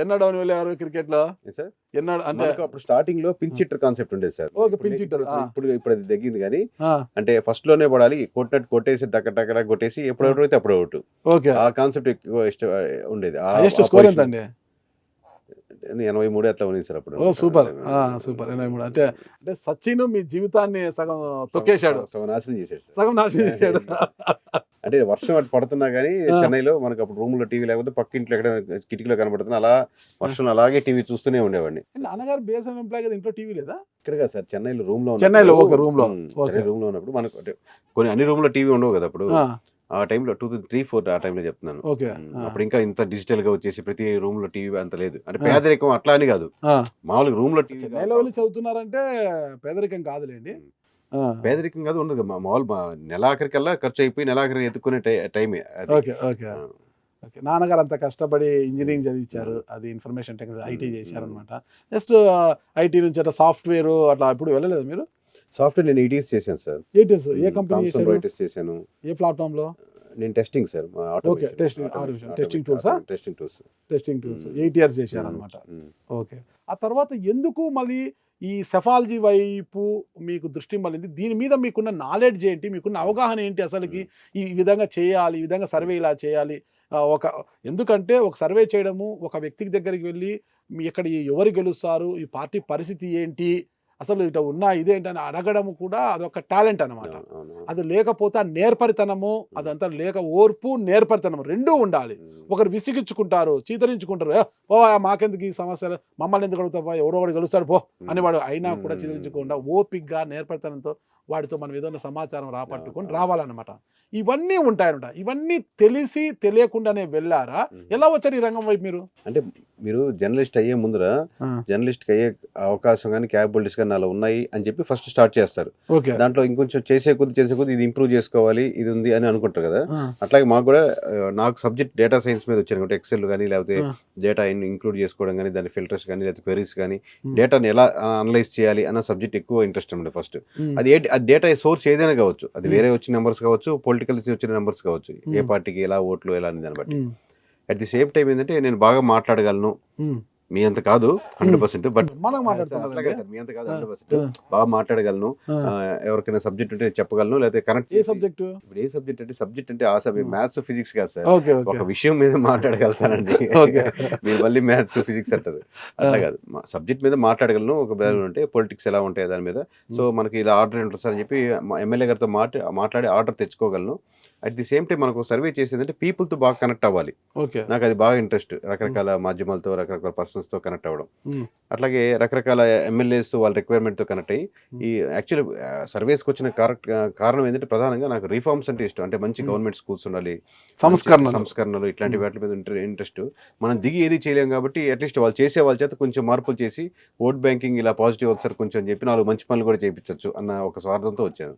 ఎన్నడూ వెళ్ళేవారు క్రికెట్ లో? ఎన్నడూ అంటే అప్పుడు స్టార్టింగ్ లో పిచ్ హిట్టర్ కాన్సెప్ట్ ఉండేది సార్. Okay, pitch hitter. ఇప్పుడు అది తగ్గింది కానీ అంటే ఫస్ట్ లోనే పడాలి, కొట్టినట్టు కొట్టేసి దక్కటక్కడ కొట్టేసి ఎప్పుడు అవుట్ అయితే అప్పుడు అవుట్. ఓకే. ఆ కాన్సెప్ట్ ఎక్కువ ఇష్టం ఉండేది. హైయెస్ట్ స్కోర్ ఎంత అండి? 83 అట్లా ఉంది సార్ అప్పుడు. ఓ సూపర్ సూపర్. 83 అంటే అంటే సచిన్ మీ జీవితాన్ని సగం తొక్కేశాడు, సగం నాశనం చేశాడు సార్. సగం నాశనం చేశాడు. అంటే వర్షం అటు పడుతున్నా కానీ చెన్నైలో మనకు అప్పుడు రూమ్ లో టీవీ లేకపోతే పక్క ఇంట్లో ఎక్కడ కిటికీలో కనబడుతున్నా అలా వర్షం అలాగే టీవీ చూస్తూనే ఉండేవాడిని. నాన్నగారు బిఎస్ఎన్ ఎంప్లాయ్ కదా, ఇంట్లో టీవీ లేదా? ఇక్కడ కదా సార్, చెన్నైలో రూమ్ లో. చెన్నైలో ఒక రూమ్ లో. రూమ్ లో ఉన్నప్పుడు మనకు కొన్ని అన్ని రూమ్ లో టీవీ ఉండవు కదా అప్పుడు. ఆ టైంలో 2003-04 ఆ టైంలో చెప్తున్నాను. అప్పుడు ఇంకా ఇంత డిజిటల్ గా వచ్చేసి ప్రతి రూమ్ లో టీవీ అంత లేదు. అంటే పేదరికం అట్లా అని కాదు, మామూలుగా రూమ్ లో టీవీ. చెన్నైలో చదువుతున్నారంటే పేదరికం కాదులేండి. పేదరికం కాదు ఉండదు. మామూలు నెలాఖరికల్లా ఖర్చు అయిపోయి నెలాఖరి ఎత్తుకునే టైమే. Okay okay okay. నాన్నగారు అంత కష్టపడి ఇంజనీరింగ్ చదివించారు, అది ఇన్ఫర్మేషన్ టెక్నాలజీ ఐటీ చేశారనమాట. జస్ట్ ఐటీ నుంచి అట్లా సాఫ్ట్వేర్ అట్లా ఇప్పుడు వెళ్ళలేదు మీరు? సాఫ్ట్వేర్ నేను ETS చేశాను సార్. ETS ఏ కంపెనీ చేశాను? ఏ ప్లాట్ఫామ్ లో? నేను testing sir. Okay, testing tools 8 years చేశారనమాట. ఓకే. ఆ తర్వాత ఎందుకు మళ్ళీ ఈ సెఫాలజీ వైపు మీకు దృష్టి మళ్ళింది? దీని మీద మీకున్న నాలెడ్జ్ ఏంటి, మీకున్న అవగాహన ఏంటి? అసలుకి ఈ విధంగా చేయాలి, ఈ విధంగా సర్వే ఇలా చేయాలి. ఎందుకంటే ఒక సర్వే చేయడము, ఒక వ్యక్తికి దగ్గరికి వెళ్ళి ఇక్కడ ఎవరు గెలుస్తారు, ఈ పార్టీ పరిస్థితి ఏంటి, అసలు ఇట్లా ఉన్నా ఇదేంటి అని అడగడం కూడా అదొక టాలెంట్ అనమాట. అది లేకపోతే ఆ నేర్పరితనము అదంతా లేక, ఓర్పు నేర్పరితనము రెండూ ఉండాలి. ఒకరు విసిగించుకుంటారు, చీతరించుకుంటారు, ఓ మాకెందుకు ఈ సమస్యలు, మమ్మల్ని ఎందుకు అడుగుతావా, ఎవరో ఒకటి గెలుస్తాడు పో అని వాడు అయినా కూడా చీతరించకుండా ఓపిక్గా నేర్పరితనంతో వాడితో మనం ఏదైనా సమాచారం రాపట్టుకొని రావాలన్నమాట. ఇవన్నీ ఉంటాయన్నమాట. ఇవన్నీ తెలిసి తెలియకుండానే వెళ్ళారా? ఎలా వచ్చారు ఈ రంగం వైపు మీరు? అంటే మీరు జర్నలిస్ట్ అయ్యే ముందర జర్నలిస్ట్ అయ్యే అవకాశం కానీ క్యాపబిలిటీస్ కానీ అలా ఉన్నాయి అని చెప్పి ఫస్ట్ స్టార్ట్ చేస్తారు. దాంట్లో ఇంకొంచెం చేసే కొద్ది ఇది ఇంప్రూవ్ చేసుకోవాలి, ఇది ఉంది అని అనుకుంటారు కదా. అట్లాగే మాకు కూడా నాకు సబ్జెక్ట్ డేటా సైన్స్ మీద వచ్చాను అంటే ఎక్సెల్ కానీ లేకపోతే డేటా ఇంక్లూడ్ చేసుకోవడం కానీ, దాని ఫిల్టర్స్ కానీ లేకపోతే క్వెరీస్ కానీ, డేటాని ఎలా అనలైజ్ చేయాలి అన్న సబ్జెక్ట్ ఎక్కువ ఇంట్రెస్ట్ ఉంది ఫస్ట్. అది డేటా సోర్స్ ఏదైనా కావచ్చు, అది వేరే వచ్చిన నెంబర్స్ కావచ్చు, పొలిటికల్ వచ్చిన నెంబర్స్ కావచ్చు, ఏ పార్టీకి ఎలా ఓట్లు ఎలా అని దాన్ని బట్టి. అట్ ది సేమ్ టైం ఏంటంటే నేను బాగా మాట్లాడగలను, మీ అంత కాదు 100%, బట్ మనం అట్లా మాట్లాడుతున్నాం కాదు సార్, మీ అంత కాదు 100%. బాగా మాట్లాడగలను, ఎవరికైనా సబ్జెక్ట్ ఉంటే చెప్పగలను, లేకపోతే కనెక్ట్ ఏ సబ్జెక్టు? ఇప్పుడు ఏ సబ్జెక్ట్ అంటే ఆ సబ్జెక్ట్ మ్యాథ్స్ ఫిజిక్స్ కాదు సార్, ఓకే ఓకే ఒక విషయం మీద మాట్లాడగలుగుతానండి. ఓకే మీరు మళ్ళీ మ్యాథ్స్ ఫిజిక్స్ అంటారు, అట్లా కాదు. సబ్జెక్ట్ మీద మాట్లాడగలను, ఒక బ్యాలెన్స్ ఉంటే పొలిటిక్స్ ఎలా ఉంటాయి దాని మీద. సో మనకి ఇలా ఆర్డర్ ఉంటుంది సార్ అని చెప్పి ఎమ్మెల్యే గారితో మాట్లాడి ఆర్డర్ తెచ్చుకోగలను. అట్ ది సేమ్ టైం మనకు సర్వే చేసేదంటే పీపుల్తో బాగా కనెక్ట్ అవ్వాలి. ఓకే నాకు అది బాగా ఇంట్రెస్ట్, రకరకాల మాధ్యమాలతో రకరకాల పర్సన్స్తో కనెక్ట్ అవ్వడం. ఉమ్. అట్లాగే రకరకాల ఎమ్మెల్యేస్ వాళ్ళ రిక్వైర్మెంట్తో కనెక్ట్ అయ్యి ఈ యాక్చువల్ సర్వేస్కి వచ్చిన కారణం ఏంటంటే ప్రధానంగా నాకు రిఫార్మ్స్ అంటే ఇష్టం. అంటే మంచి గవర్నమెంట్ స్కూల్స్ ఉండాలి, సంస్కరణలు ఇట్లాంటి వాటి మీద ఇంట్రెస్ట్. మనం దిగి ఏది చేయలేం కాబట్టి అట్లీస్ట్ వాళ్ళు చేసే వాళ్ళ చేత కొంచెం మార్పులు చేసి ఓట్ బ్యాంకింగ్ ఇలా పాజిటివ్ అవుతారు కొంచెం అని చెప్పి 4 మంచి పనులు కూడా చేయించవచ్చు అన్న ఒక స్వార్థంతో వచ్చాను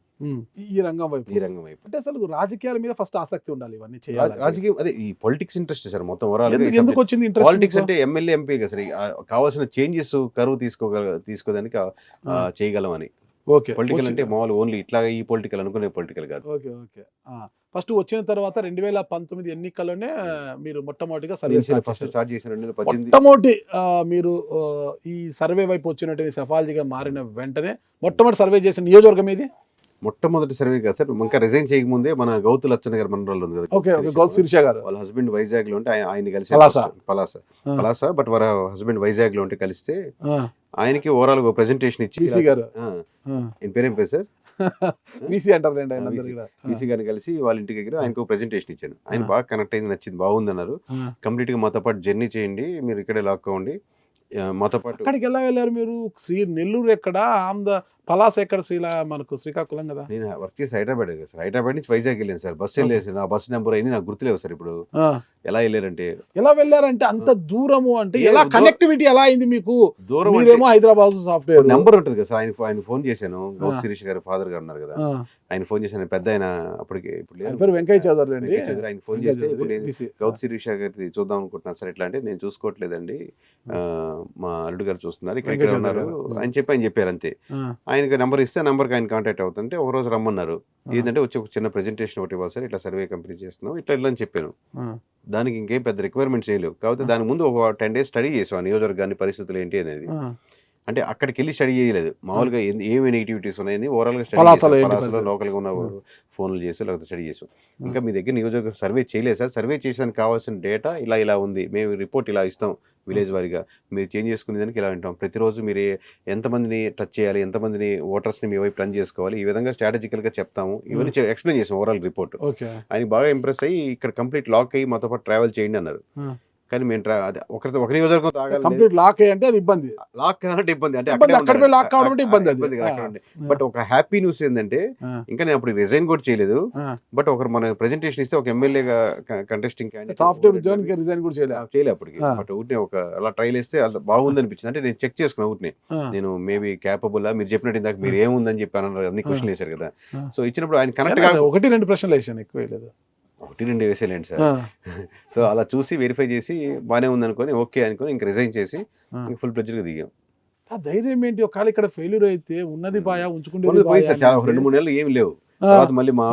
ఈ రంగం వైపు. ఈ రంగం వైపు. అంటే అసలు రాజకీయాల మీద ఫస్ట్ ఆసక్తి ఉండాలి, ఇవన్నీ చేయాలి. రాజకీయం అదే ఈ పొలిటిక్స్ ఇంట్రెస్ట్ సార్ మొత్తం ఓవరాల్. ఎందుకు వచ్చింది ఇంట్రెస్ట్? పాలిటిక్స్ అంటే ఎమ్మెల్యే ఎంపీ కదా సార్, కావాల్సిన చేంజెస్ కరువు తీసుకోదానికి చేయగలం అని. ఓకే పొలిటికల్ అంటే మామూలు ఓన్లీ ఇట్లా ఈ పొలిటికల్ అనుకునే పొలిటికల్ కాదు. ఓకే ఓకే ఫస్ట్ వచ్చిన తర్వాత 2019 ఎన్నికల్లోనే మీరు మొట్టమొదటిగా సర్వే ఫస్ట్ స్టార్ట్ చేసిన 2018. మొట్టమొదటి మీరు ఈ సర్వే వైపు వచ్చినటువంటి సెఫాలజీగా మారిన వెంటనే మొట్టమొదటి సర్వే చేసిన నియోజకవర్గం ఇది? మొట్టమొదటి సర్వే కదా సార్, ఇంకా రిజైన్ చేయకముందే మన గౌతు లచ్చన్న గారి మనరాలు ఉంది కదా, ఓకే గౌతు శిరీష గారు వాళ్ళ హస్బెండ్ వైజాగ్ లో ఉంటే ఆయన కలిసి పలాస బట్ వాళ్ళ హస్బెండ్ వైజాగ్ లో ఉంటే కలిస్తే ఆయనకి ఓవరాల్ ప్రెజెంటేషన్ ఇచ్చి బీసీ గారు పేరేం పేరు సార్ బీసీ అంటారు బీసీ గారిని కలిసి వాళ్ళ ఇంటి దగ్గర ఆయనకు ప్రెజెంటేషన్ ఇచ్చాను. ఆయన బాగా కనెక్ట్ అయింది, నచ్చింది, బాగుంది అన్నారు. కంప్లీట్ గా మాతో పాటు జర్నీ చేయండి, మీరు ఇక్కడే లాక్ అవ్వండి మాతో పాటు. అక్కడికి ఎలా వెళ్ళారు మీరు? నెల్లూరు ఎక్కడ, పలాస ఎక్కడ? మనకు శ్రీకాకుళం కదా. నేను వర్క్ చేసి హైదరాబాద్ కదా సార్, హైదరాబాద్ నుంచి వైజాగ్ వెళ్ళాను సార్. బస్సు వెళ్ళేసి నా బస్ నెంబర్ అయినా నాకు గుర్తులేవు సార్ ఇప్పుడు. ఎలా వెళ్ళారంటే అంత దూరము అంటే ఎలా కనెక్టివిటీ ఎలా అయింది మీకు? దూరం మీరేమో హైదరాబాద్ సాఫ్ట్వేర్ నెంబర్ ఉంటుంది కదా సార్. ఆయన ఫోన్ చేశాను, గౌతు శిరీష్ గారు ఫాదర్ గారు ఉన్నారు కదా, ఆయన ఫోన్ చేశాను. పెద్ద ఆయన అప్పటికి ఇప్పుడు వెంకయ్య చౌదరి అండి. ఆయన ఫోన్ చేస్తే ఇప్పుడు నేను గౌతు శిరీష్ గారి చూద్దాం అనుకుంటున్నాను సార్. ఎట్లా అంటే నేను చూసుకోవట్లేదండి, మా అల్లుడు గారు చూస్తున్నారు, ఇక్కడ ఉన్నారు అని చెప్పి ఆయన చెప్పారు అంతే. ఆయనకి నెంబర్ ఇస్తే నెంబర్కి ఆయన కాంటాక్ట్ అవుతుంటే ఒక రోజు రమ్మన్నారు. ఏంటంటే వచ్చి ఒక చిన్న ప్రెజెంటేషన్ ఒకటి ఇవ్వాలి సార్, ఇట్లా సర్వే కంప్లీట్ చేస్తున్నాం ఇట్లా అని చెప్పాను. దానికి ఇంకేం పెద్ద రిక్వైర్మెంట్ చేయలేవు, కాకపోతే దాని ముందు ఒక 10 days స్టడీ చేసాం ఆ నియోజకవర్గాన్ని పరిస్థితులు ఏంటి అనేది. అంటే అక్కడికి వెళ్ళి స్టడీ చేయలేదు, మామూలుగా ఏమి నెగిటివిటీస్ ఉన్నాయని ఓవరాల్ గా స్టడీ లోకల్ గా ఉన్న ఫోన్లు చేసి లేకపోతే స్టడీ చేసాం. ఇంకా మీ దగ్గర నియోజకవర్గం సర్వే చేయలేదు సార్, సర్వే చేసానికి కావాల్సిన డేటా ఇలా ఉంది, మేము రిపోర్ట్ ఇలా ఇస్తాం విలేజ్ వారీగా, మీరు చేంజ్ చేసుకునే దానికి ఇలా వింటాం, ప్రతిరోజు మీరు ఎంతమందిని టచ్ చేయాలి, ఎంతమందిని ఓటర్స్ని మీ వైపు రన్ చేసుకోవాలి, ఈ విధంగా స్ట్రాటజికల్గా చెప్తాము, ఇవన్నీ ఎక్స్ప్లెయిన్ చేసాం ఓవరాల్ రిపోర్ట్. ఆయన బాగా ఇంప్రెస్ అయ్యి ఇక్కడ కంప్లీట్ లాక్ అయ్యి మాతో పాటు ట్రావెల్ చేయండి అన్నారు. కానీ మేము ఒక నియోజకవర్గం లాక్ అంటే అది ఇబ్బంది, లాక్ అంటే ఇబ్బంది అంటే లాక్ కావడం అంటే ఇబ్బంది. బట్ ఒక హ్యాపీ న్యూస్ ఏంటంటే ఇంకా నేను అప్పుడు రిజైన్ కూడా చేయలేదు, బట్ ఒకరు మన ప్రెజెంటేషన్ ఇస్తే ఒక ఎమ్మెల్యేగా కంటెస్టింగ్ రిజైన్ కూడా చేయలేదు అప్పటికి. బట్ ఊరినే ఒక అలా ట్రైల్ వేస్తే అది బాగుంది అనిపించింది. అంటే నేను చెక్ చేసుకున్నా ఊరినే, నేను మేబీ క్యాపబుల్ మీరు చెప్పినట్టు ఇందాక మీరు ఏముందని చెప్పాను అన్ని క్వశ్చన్ వేశారు కదా. సో ఇచ్చినప్పుడు ఆయన కరెక్ట్ గా 1-2 ప్రశ్నలు వేసాను, ఎక్కువ లేదు, 1-2 వేసేలేండి సార్. సో అలా చూసి వెరిఫై చేసి బాగానే ఉంది అనుకొని ఓకే అనుకొని ఇంక రిజైన్ చేసి ఫుల్ ప్రెజర్ గా దిగాం. ఆ ధైర్యం ఏంటి? ఒకవేళ ఇక్కడ ఫెయిల్యూర్ అయితే ఉన్నది బాయా ఉంచుకుంటే 2-3 నెలలు ఏమి లేవు. తర్వాత మళ్ళీ మా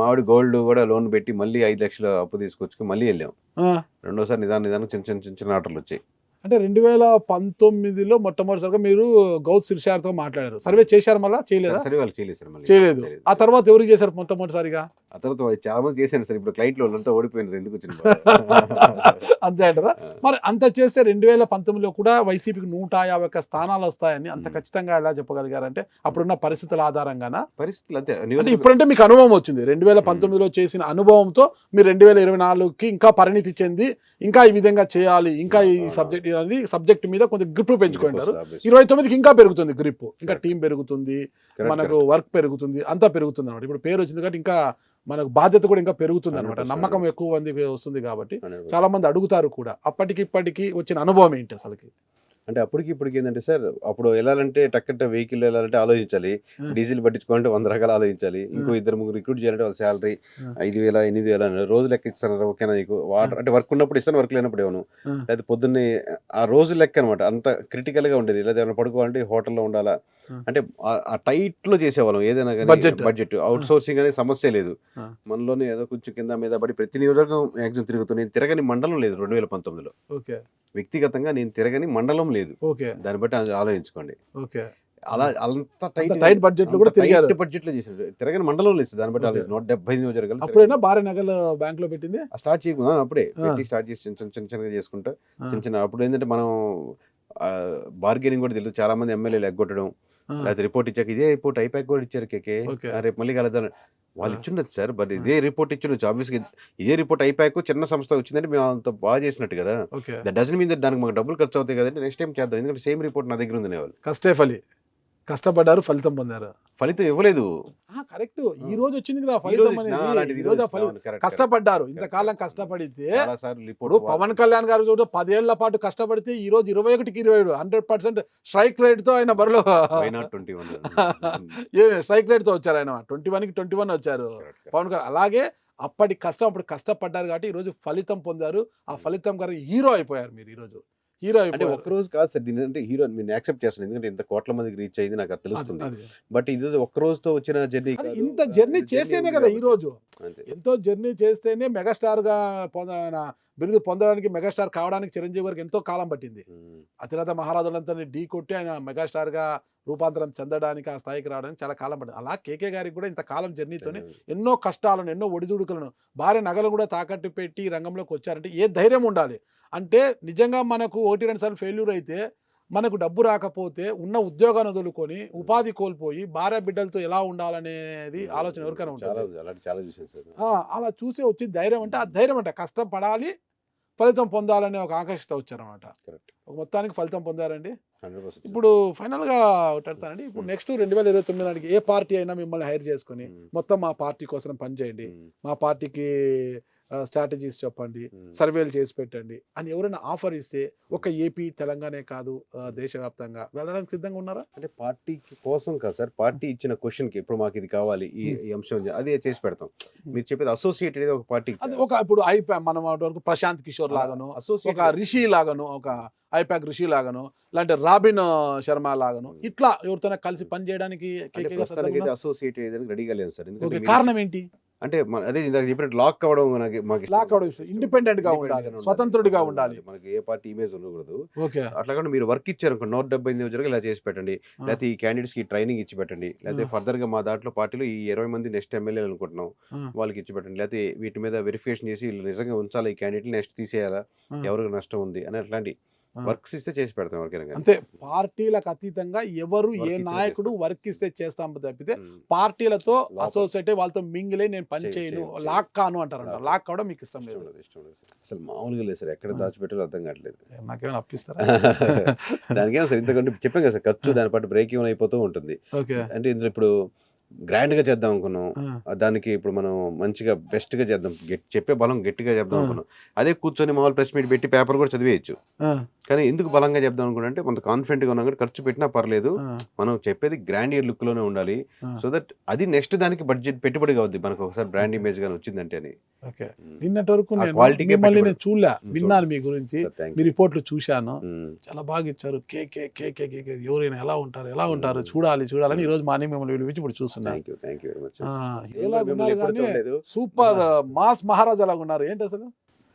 ఆవిడ గోల్డ్ కూడా లోన్ పెట్టి మళ్ళీ 5 లక్షలు అప్పు తీసుకొచ్చుకుని మళ్ళీ వెళ్ళాం. రెండోసారి నిదానం చిన్న ఆర్డర్లు వచ్చాయి. అంటే 2019లో మొట్టమొదటిసారిగా మీరు గౌతు శిరీషతో మాట్లాడారు, సర్వే చేశారు, మళ్ళీ చేయలేదు. ఆ తర్వాత ఎవరికి చేశారు మొట్టమొదటిసారిగా? ఆ తర్వాత చాలా మంది చేశాను సార్. ఇప్పుడు క్లైంట్ వాళ్ళంతా ఓడిపోయినారు, ఎందుకు వచ్చింది అంతే అంటారా? మరి అంత చేస్తే 2019లో కూడా వైసీపీకి 151 స్థానాలు వస్తాయని అంత ఖచ్చితంగా ఎలా చెప్పగలిగారంటే అప్పుడున్న పరిస్థితుల ఆధారంగానా? పరిస్థితులు అంతే. అంటే ఇప్పుడంటే మీకు అనుభవం వచ్చింది, 2019లో చేసిన అనుభవంతో మీరు 2024కి ఇంకా పరిణితి చెంది ఇంకా ఈ విధంగా చేయాలి, ఇంకా ఈ సబ్జెక్ట్ మీద కొంచెం గ్రిప్ పెంచుకుంటారు. 29కి ఇంకా పెరుగుతుంది గ్రిప్, ఇంకా టీం పెరుగుతుంది, మనకు వర్క్ పెరుగుతుంది, అంతా పెరుగుతుంది అనమాట. ఇప్పుడు పేరు వచ్చింది కాబట్టి ఇంకా మనకు బాధ్యత కూడా ఇంకా పెరుగుతుంది అనమాట, నమ్మకం ఎక్కువ మంది వస్తుంది కాబట్టి చాలా మంది అడుగుతారు కూడా. అప్పటికి ఇప్పటికి వచ్చిన అనుభవం ఏంటి అసలుకి? అంటే అప్పటికి ఇప్పటికి ఏంటంటే సార్, అప్పుడు వెళ్ళాలంటే టక్కట వెహికల్ వెళ్ళాలంటే ఆలోచించాలి. డీజిల్ పట్టించుకోవాలంటే 100 రకాలు ఆలోచించాలి. ఇంకో ఇద్దరు ముగ్గురు రిక్రూట్ చేయాలంటే వాళ్ళ శాలరీ 5,000, 8,000 అని రోజు లెక్క ఇస్తున్నారు. ఓకేనా నీకు వాటర్ అంటే వర్క్ ఉన్నప్పుడు ఇస్తాను, వర్క్ లేనప్పుడు ఇవ్వను. లేదా పొద్దున్నే ఆ రోజు లెక్క అనమాట. అంత క్రిటికల్ గా ఉండేది. లేదా ఏమైనా పడుకోవాలంటే హోటల్లో ఉండాలా. అంటే ఆ టైట్ లో చేసేవాళ్ళం ఏదైనా కానీ. బడ్జెట్ అవుట్ సోర్సింగ్ అనే సమస్య లేదు. మనలోనే ఏదో కొంచెం కింద మీద పడి ప్రతి నియోజకవర్గం మ్యాక్సిమం తిరుగుతూ, నేను తిరగని మండలం లేదు 2019లో. ఓకే. వ్యక్తిగతంగా నేను తిరగని మండలం లేదు. ఓకే. దాన్ని బట్టి ఆలోచించుకోండి. ఓకే. అలా అంత టైట్ బడ్జెట్ లో కూడా తిరిగారు. బడ్జెట్ లో చేశారు. తిరగని మండలం లేదు. దాన్ని బట్టి ఆలోచించి 170 నియోజకవర్గాలు అప్పుడైనా భారీ నగలు బ్యాంక్ లో పెట్టింది స్టార్ట్ చేయకుండా అప్పుడే పెట్టి స్టార్ట్ చేసి చిన్నగా చేసుకుంటా చిన్న అప్పుడు ఏంటంటే మనం బార్గెనింగ్ కూడా తెలియదు. చాలా మంది ఎమ్మెల్యేలు ఎగ్గొట్టడం, లేకపోతే రిపోర్ట్ ఇచ్చాక ఇదే రిపోర్ట్ ఐపాక్ కూడా ఇచ్చారు కేకే, రేపు మళ్ళీ కలదాం వాళ్ళు ఇచ్చిండొచ్చు సార్. బట్ ఇదే రిపోర్ట్ ఇచ్చిండొచ్చు. ఆబ్వియస్గా ఇదే రిపోర్ట్ ఐపాక్ చిన్న సంస్థ వచ్చిందంటే మేము అంత బాగా చేసినట్టు కదా. దట్ డజన్ మీన్ దట్ దానికి మాకు డబ్బులు ఖర్చు అవుతాయి కదండి, నెక్స్ట్ టైం చేద్దాం. ఎందుకంటే సేమ్ రిపోర్ట్ నా దగ్గర ఉంది వాళ్ళు. కష్టపడ్డారు, ఫలితం పొందారు. ఫలితం ఇవ్వలేదు. కరెక్ట్. ఈ రోజు వచ్చింది కదా ఫలితం అనేది. ఈ రోజు కష్టపడ్డారు, ఇంతకాలం కష్టపడితే. ఇప్పుడు పవన్ కళ్యాణ్ గారు చూడు 10 ఏళ్ల పాటు కష్టపడితే ఈ రోజు 21కి 27 100% స్ట్రైక్ రేట్ తో ఆయన బరిలో స్ట్రైక్ రేట్ తో వచ్చారు. ఆయన 21కి 21 వచ్చారు పవన్ కళ్యాణ్. అలాగే అప్పటి కష్టం, అప్పుడు కష్టపడ్డారు కాబట్టి ఈ రోజు ఫలితం పొందారు. ఆ ఫలితం గారు హీరో అయిపోయారు. మీరు ఈ రోజు హీరో అంటే ఒక్క రోజు కాదు సార్ దీని, అంటే హీరో నేను యాక్సెప్ట్ చేస్తాను. ఎందుకంటే ఇంత కోట్ల మందికి రీచ్ అయింది నాకు అది తెలుస్తుంది. బట్ ఇది ఒక్క రోజుతో వచ్చిన జర్నీ. ఇంత జర్నీ చేస్తేనే కదా ఈ రోజు. ఎంతో జర్నీ చేస్తేనే మెగాస్టార్ గా బిరుదు పొందడానికి, మెగాస్టార్ కావడానికి చిరంజీవి గారికి ఎంతో కాలం పట్టింది. అతిరథ మహారాజులంతా ఢీ కొట్టి ఆయన మెగాస్టార్ గా రూపాంతరం చెందడానికి, ఆ స్థాయికి రావడానికి చాలా కాలం పట్టింది. అలా కేకే గారికి కూడా ఇంతకాలం జర్నీతోనే ఎన్నో కష్టాలను, ఎన్నో ఒడిదుడుకులను, భారీ నగలు కూడా తాకట్టు పెట్టి రంగంలోకి వచ్చారంటే ఏ ధైర్యం ఉండాలి. అంటే నిజంగా మనకు 1-2 సార్లు ఫెయిల్యూర్ అయితే, మనకు డబ్బు రాకపోతే, ఉన్న ఉద్యోగాన్ని వదులుకొని ఉపాధి కోల్పోయి భార్య బిడ్డలతో ఎలా ఉండాలనేది ఆలోచన ఎవరికైనా ఉంటుంది. అలా చూసే వచ్చి ధైర్యం అంటే, ఆ ధైర్యం అంటే కష్టపడాలి, ఫలితం పొందాలనే ఒక ఆకాంక్షతో వచ్చారనమాట. మొత్తానికి ఫలితం పొందారండి. ఇప్పుడు ఫైనల్ గా ఒకటానండి, ఇప్పుడు నెక్స్ట్ 2029 నాటికి ఏ పార్టీ అయినా మిమ్మల్ని హైర్ చేసుకుని మొత్తం మా పార్టీ కోసం పనిచేయండి, మా పార్టీకి స్ట్రాటజీస్ చెప్పండి, సర్వేలు చేసి పెట్టండి అని ఎవరైనా ఆఫర్ ఇస్తే, ఒక ఏపీ తెలంగాణ కాదు దేశవ్యాప్తంగా వెళ్ళడానికి సిద్ధంగా ఉన్నారా? అంటే పార్టీ కోసం కాదు సార్, పార్టీ ఇచ్చిన క్వశ్చన్ కి ఇప్పుడు మాకు ఇది కావాలి, ఈ అంశం అదే చేసి పెడతాం. మీరు చెప్పేది అసోసియేటెడ్ ఒక పార్టీ, ఒక ఇప్పుడు మనం వరకు ప్రశాంత్ కిషోర్ లాగాను, ఒక రిషి లాగాను, ఒక ఐపాక్ రిషి లాగాను, లేదంటే రాబిన్ శర్మ లాగాను, ఇట్లా ఎవరితోనే కలిసి పని చేయడానికి అసోసియేటెడ్ రెడీగా లేదు సార్. కారణం ఏంటి అంటే అదే ఇందాక చెప్పినట్టు లాక్ అవ్వడం, ఇండిపెండెంట్ గా ఉండాలి, స్వతంత్రుడిగా ఉండాలి, మనకి ఏ పార్టీ ఇమేజ్ ఉండకూడదు. అట్లా కానీ మీరు వర్క్ ఇచ్చారు 170 నియోజకవర్గాలు ఇలా చేసి పెట్టండి, లేకపోతే ఈ క్యాండిడేట్స్ కి ట్రైనింగ్ ఇచ్చి పెట్టండి, లేకపోతే ఫర్దర్ గా మా దాంట్లో పార్టీలో ఈ 20 మంది నెక్స్ట్ ఎమ్మెల్యేలు అనుకుంటున్నాం వాళ్ళకి ఇచ్చి పెట్టండి, లేకపోతే వీటి మీద వెరిఫికేషన్ చేసి నిజంగా ఉంచాలి ఈ క్యాండిడేట్, నెక్స్ట్ తీసేయాలా, ఎవరికి నష్టం ఉంది అని అట్లాంటి వర్క్స్ ఇస్తే చేసి పెడతాం ఎవరికైనా. అంతే, పార్టీలకు అతీతంగా ఎవరు ఏ నాయకుడు వర్క్ ఇస్తే చేస్తాం తప్పితే పార్టీలతో అసోసియేట్ వాళ్ళతో మింగిలే నేను పని చేయను, లాక్ కాను అంటారంట. లాక్ కావడం మీకు ఇష్టం లేదు. అసలు మామూలుగా లేదు సార్, ఎక్కడ దాచిపెట్టాలో అర్థం కావట్లేదు. నాకేమైనా అప్పిస్తారా? దానికేమో సార్ ఇంతకంటే చెప్పాం కదా సార్, ఖర్చు దాని పాటు బ్రేక్ ఈవెన్ అయిపోతూ ఉంటుంది. అంటే ఇందులో ఇప్పుడు గ్రాండ్ గా చేద్దాం అనుకున్నాం, దానికి ఇప్పుడు మనం మంచిగా బెస్ట్ గా చేద్దాం, చెప్పే బలం గట్టిగా చెప్దాం అనుకున్నాం. అదే కూర్చొని మామూలు ప్రెస్ మీట్ పెట్టి పేపర్ కూడా చదివేయచ్చు. కానీ ఎందుకు బలంగా చెప్దాం అనుకుంటే కొంత కాన్ఫిడెంట్ గా ఉన్నాం, ఖర్చు పెట్టినా పర్లేదు, మనం చెప్పేది గ్రాండియర్ లుక్ లోనే ఉండాలి. సో దట్ అది నెక్స్ట్ దానికి బడ్జెట్ పెట్టుబడిగా అవుద్ది మనకు ఒకసారి బ్రాండ్ ఇమేజ్ గా వచ్చిందంటే అని. నిన్నటి వరకు చూడలే, విన్నాను మీ గురించి, మీ రిపోర్ట్లు చూశాను, చాలా బాగా ఇచ్చారు. కేకే కేకే కేకే ఎవరైనా ఎలా ఉంటారు చూడాలి చూడాలని ఈ రోజు మార్నింగ్ మిమ్మల్ని పిలిపించి ఇప్పుడు చూస్తున్నాను. సూపర్ మాస్ మహారాజా లాగా ఉన్నారు. ఏంటి అసలు?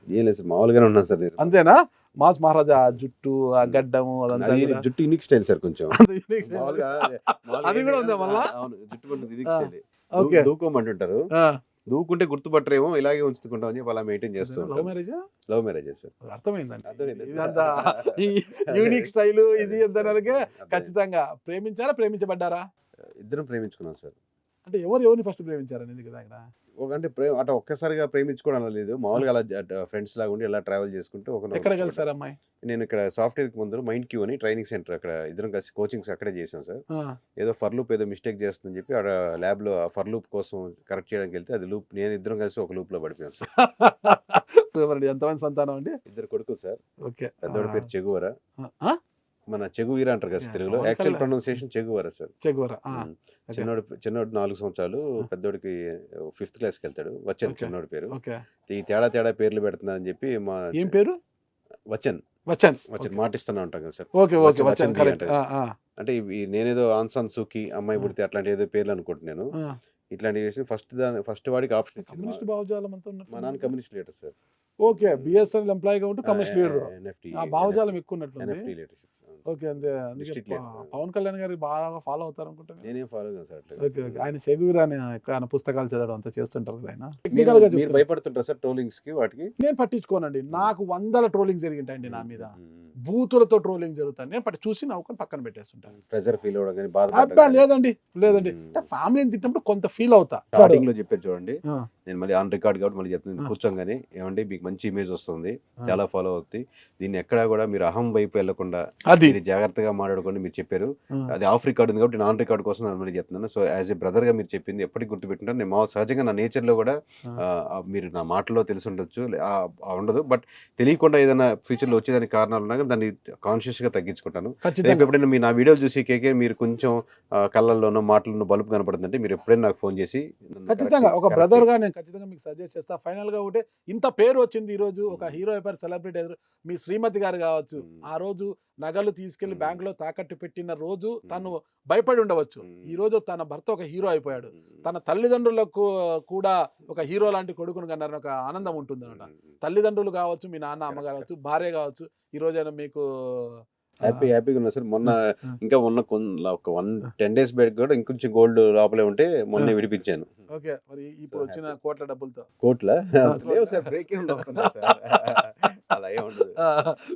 ఏం లేదు సార్, మామూలుగానే ఉన్నాను సార్. అంతేనా? మాస్ మహారాజా జుట్టు, ఆ గడ్డము, అదంతా జుట్టు యూనిక్ స్టైల్ సార్, కొంచెం అది కూడా ఉందా మళ్ళా? దూకోమంటుంటారు, దూకుంటే గుర్తుపట్టరేమో, ఇలాగే ఉంచుకుంటాం అని చెప్పి అలా మెయింటైన్ చేస్తూ ఉంటాం. Love marriage sir. అర్థమైందండి. యూనిక్ స్టైల్ ఇది ఎంతకే ఖచ్చితంగా. ప్రేమించబడ్డారా? ఇద్దరం ప్రేమించుకున్నాం సార్. అంటే ఎవరిని ఫస్ట్ ప్రేమించారని? ఎందుకు అంటే అట్లా ఒక్కసారిగా ప్రేమించుకోవడం లేదు, మామూలుగా అలా ఫ్రెండ్స్ లాగా ఉండి అలా ట్రావెల్ చేసుకుంటూ. ఎక్కడ కలిసారు అమ్మాయి? నేను ఇక్కడ సాఫ్ట్వేర్ కి ముందు మైండ్ క్యూ అని ట్రైనింగ్ సెంటర్, అక్కడ ఇద్దరం కలిసి కోచింగ్స్ అక్కడే చేసాం సార్. ఏదో ఫర్ లూప్ ఏదో మిస్టేక్ చేస్తుందని చెప్పి అక్కడ ల్యాబ్ లో ఫర్ లూప్ కోసం కరెక్ట్ చేయడానికి వెళ్తే అది లూప్, నేను ఇద్దరం కలిసి ఒక లూప్ లో పడిపోయాం సార్. ఎంతమంది సంతానం అండి? 2 కొడుకులు సార్. ఓకే. పెద్దోడి పేరు చెగువరా, మన చెగువీర అంటారు కదా తెలుగులో, Pavan actual Kalyan. Pronunciation Che Guevara sir. Che Guevara okay చిన్నోడు 4 సంవత్సరాలు, పెద్దోడికి 5th క్లాస్కి వెళ్తాడు. వచ్చన్ ఓకే చిన్నోడి పేరు. ఓకే ఈ తేడా పేర్లు పెడుతున్నా అని చెప్పి మా ఏం పేరు వచ్చన్ వచ్చాను మాటిస్తున్నా ఉంటాం కదా సార్. ఓకే ఓకే వచ్చన్ వచ్చాను ది కరెక్ట్ అంటది. అంటే నేనేదో ఆన్సాన్ సూకి అమ్మాయి పుడితే అట్లాంటి ఏదో పేర్లు అనుకుంటున్నాను. ఇట్లాంటివి చేసి ఫస్ట్ వాడికి ఆప్షన్ ఇచ్చింది. కమ్యూనిస్ట్ భావజాలం అంతా మా నాన్న communist leader sir. Okay BSNL ఎంప్లాయీగా ఉంటూ కమ్యూనిస్ట్ లీడర్ ఎన్ఎఫ్టీ ఆ భావజాలం ఎక్కువ ఉన్నట్లుంది ఎన్ఎఫ్టీ లీడర్షిప్. ఓకే అంతే అందుకే District leader. పవన్ కళ్యాణ్ గారికి బాగా ఫాలో అవుతారు అనుకుంటాను నేనేం ఫాలో కాదు సార్ అట్లా. ఓకే ఓకే ఆయన చెగురు అని ఆయన పుస్తకాలు చదవడం అంతా చేస్తుంటారు కదా ఆయన మీరు టెక్నికల్ గా మీరు చెప్తున్నారు. భయపడుతుంటారు సార్ ట్రోలింగ్స్ కి వాటికి? నేను పట్టించుకోనండి నాకు 100 ట్రోలింగ్ జరిగింటాయండి నా మీద బూతులతో ట్రోలింగ్ జరుగుతాయి నేను చూసి నవ్వుకొని పక్కన పెట్టేస్తుంటాను ప్రెజర్ ఫీల్ అవ్వడం కానీ అబ్బా లేదండి లేదండి ఫ్యామిలీని తిట్టినప్పుడు కొంత ఫీల్ అవుతా స్టార్టింగ్ లో చెప్పారు చూడండి, ఆ. నేను మళ్ళీ ఆన్ రికార్డ్ కాబట్టి మళ్ళీ చెప్తున్నాను. ఆ. కూర్చోగానే ఏమండి మీకు మంచి ఇమేజ్ వస్తుంది, ఆ. చాలా ఫాలో అవుతుంది, దీన్ని ఎక్కడా కూడా మీరు అహం వైపు వెళ్లకుండా అది ఇది జాగ్రత్తగా మాట్లాడుకోండి మీరు చెప్పారు. ఆ. అది ఆఫ్ రికార్డ్ ఉంది కాబట్టి ఆన్ రికార్డ్ కోసం నేను మళ్ళీ చెప్తున్నాను. సో యాజ్ ఏ బ్రదర్ గా మీరు చెప్పింది ఎప్పటికీ గుర్తుపెట్టుకుంటాను. నేను సహజంగా నా నేచర్ లో కూడా మీరు నా మాటలో తెలిసి ఉండొచ్చు ఉండదు, బట్ తెలియకుండా ఏదైనా ఫ్యూచర్ లో వచ్చేదానికి కారణాలు ఉన్నా కానీ దాన్ని కాన్షియస్ గా తగ్గించుకుంటాను. రేపు ఖచ్చితంగా ఎప్పుడైనా మీ నా వీడియోలు చూసి కేకే మీరు కొంచెం కళ్ళల్లోనో మాటల్లోనో బలుపు కనపడుతుందంటే మీరు ఎప్పుడైనా నాకు ఫోన్ చేసి నన్ను ఖచ్చితంగా ఒక correct బ్రదర్ గా నేను ఖచ్చితంగా మీకు సజెస్ట్ చేస్తా ఫైనల్ గా ఒకటే ఇంత పేరు వచ్చింది ఈ రోజు ఒక హీరో అయిపోయారు సెలబ్రిటీ అయ్యారు మీ శ్రీమతి గారు కావచ్చు ఆ రోజు నగలు తీసుకెళ్లి బ్యాంక్ లో తాకట్టు పెట్టిన రోజు తను భయపడి ఉండవచ్చు ఈ రోజు తన భర్త ఒక హీరో అయిపోయాడు తన తల్లిదండ్రులకు కూడా ఒక హీరో లాంటి కొడుకును కన్నారని ఒక ఆనందం ఉంటుంది అనమాట తల్లిదండ్రులు కావచ్చు మీ నాన్న అమ్మ కావచ్చు భార్య కావచ్చు ఈ రోజైనా మీకు హ్యాపీగా ఉన్నా సార్. మొన్న ఇంకా ఒక 10 days బ్యాక్ కూడా ఇంకొంచెం గోల్డ్ లోపలే ఉంటే మొన్న విడిపించాను. ఓకే మరి ఇప్పుడు వచ్చిన కోట్ల డబ్బులతో కోట్ల లేవు సార్, బ్రేక్ అలా ఏం ఉండదు.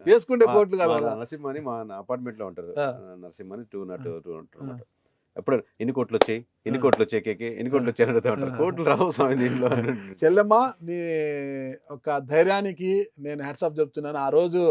వేసుకుంటే కోట్లు కాదు నరసింహ అని మా అపార్ట్మెంట్ లో ఉంటారు. ఆ. నరసింహ అని 202 ఉంటారు. ఎప్పుడు ఎన్ని కోట్లు వచ్చాయి కేకే ఎన్ని కోట్లు వచ్చాయి అడుగుతా ఉంటారు. కోట్లు రావు స్వామి దీంట్లో. చెల్లెమ్మ నీ ఒక ధైర్యానికి నేను హ్యాట్సాప్ చెప్తున్నాను. ఆ రోజు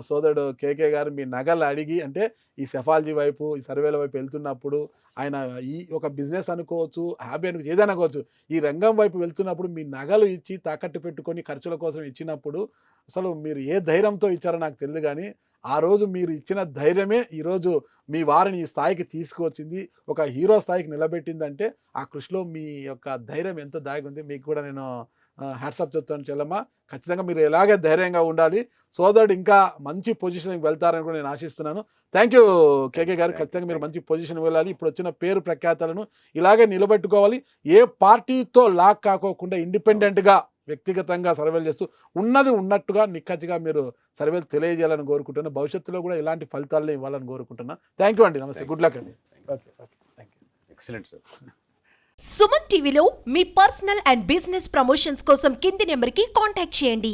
సోదరుడు కేకే గారు మీ నగలు అడిగి అంటే ఈ సెఫాలజీ వైపు ఈ సర్వేల వైపు వెళ్తున్నప్పుడు ఆయన ఈ ఒక బిజినెస్ అనుకోవచ్చు హ్యాబీ అనుకోవచ్చు ఏదైనా అనుకోవచ్చు ఈ రంగం వైపు వెళ్తున్నప్పుడు మీ నగలు ఇచ్చి తాకట్టు పెట్టుకొని ఖర్చుల కోసం ఇచ్చినప్పుడు అసలు మీరు ఏ ధైర్యంతో ఇచ్చారో నాకు తెలియదు కానీ ఆ రోజు మీరు ఇచ్చిన ధైర్యమే ఈరోజు మీ వారిని ఈ స్థాయికి తీసుకువచ్చింది ఒక హీరో స్థాయికి నిలబెట్టిందంటే ఆ కృషిలో మీ యొక్క ధైర్యం ఎంతో దాగి ఉంది. మీకు కూడా నేను హ్యాట్సాప్ చెప్తాను చెల్లమ్మ. ఖచ్చితంగా మీరు ఎలాగే ధైర్యంగా ఉండాలి. సోదరుడు ఇంకా మంచి పొజిషన్కి వెళ్తారని కూడా నేను ఆశిస్తున్నాను. థ్యాంక్ యూ కేకే గారు. ఖచ్చితంగా మీరు మంచి పొజిషన్ వెళ్ళాలి. ఇప్పుడు వచ్చిన పేరు ప్రఖ్యాతలను ఇలాగే నిలబెట్టుకోవాలి. ఏ పార్టీతో లాక్ కాకోకుండా ఇండిపెండెంట్గా వ్యక్తిగతంగా సర్వేలు చేస్తూ ఉన్నది ఉన్నట్టుగా నిక్కచ్చిగా మీరు సర్వేలు తెలియజేయాలని కోరుకుంటున్నాను. భవిష్యత్తులో కూడా ఇలాంటి ఫలితాలను ఇవ్వాలని కోరుకుంటున్నాను. థ్యాంక్ యూ అండి. నమస్తే. గుడ్ లక్ అండి. Okay okay thank you. Excellent sir. Suman టీవీలో మీ పర్సనల్ అండ్ బిజినెస్ ప్రమోషన్స్ కోసం కింది నెంబర్కి కాంటాక్ట్ చేయండి.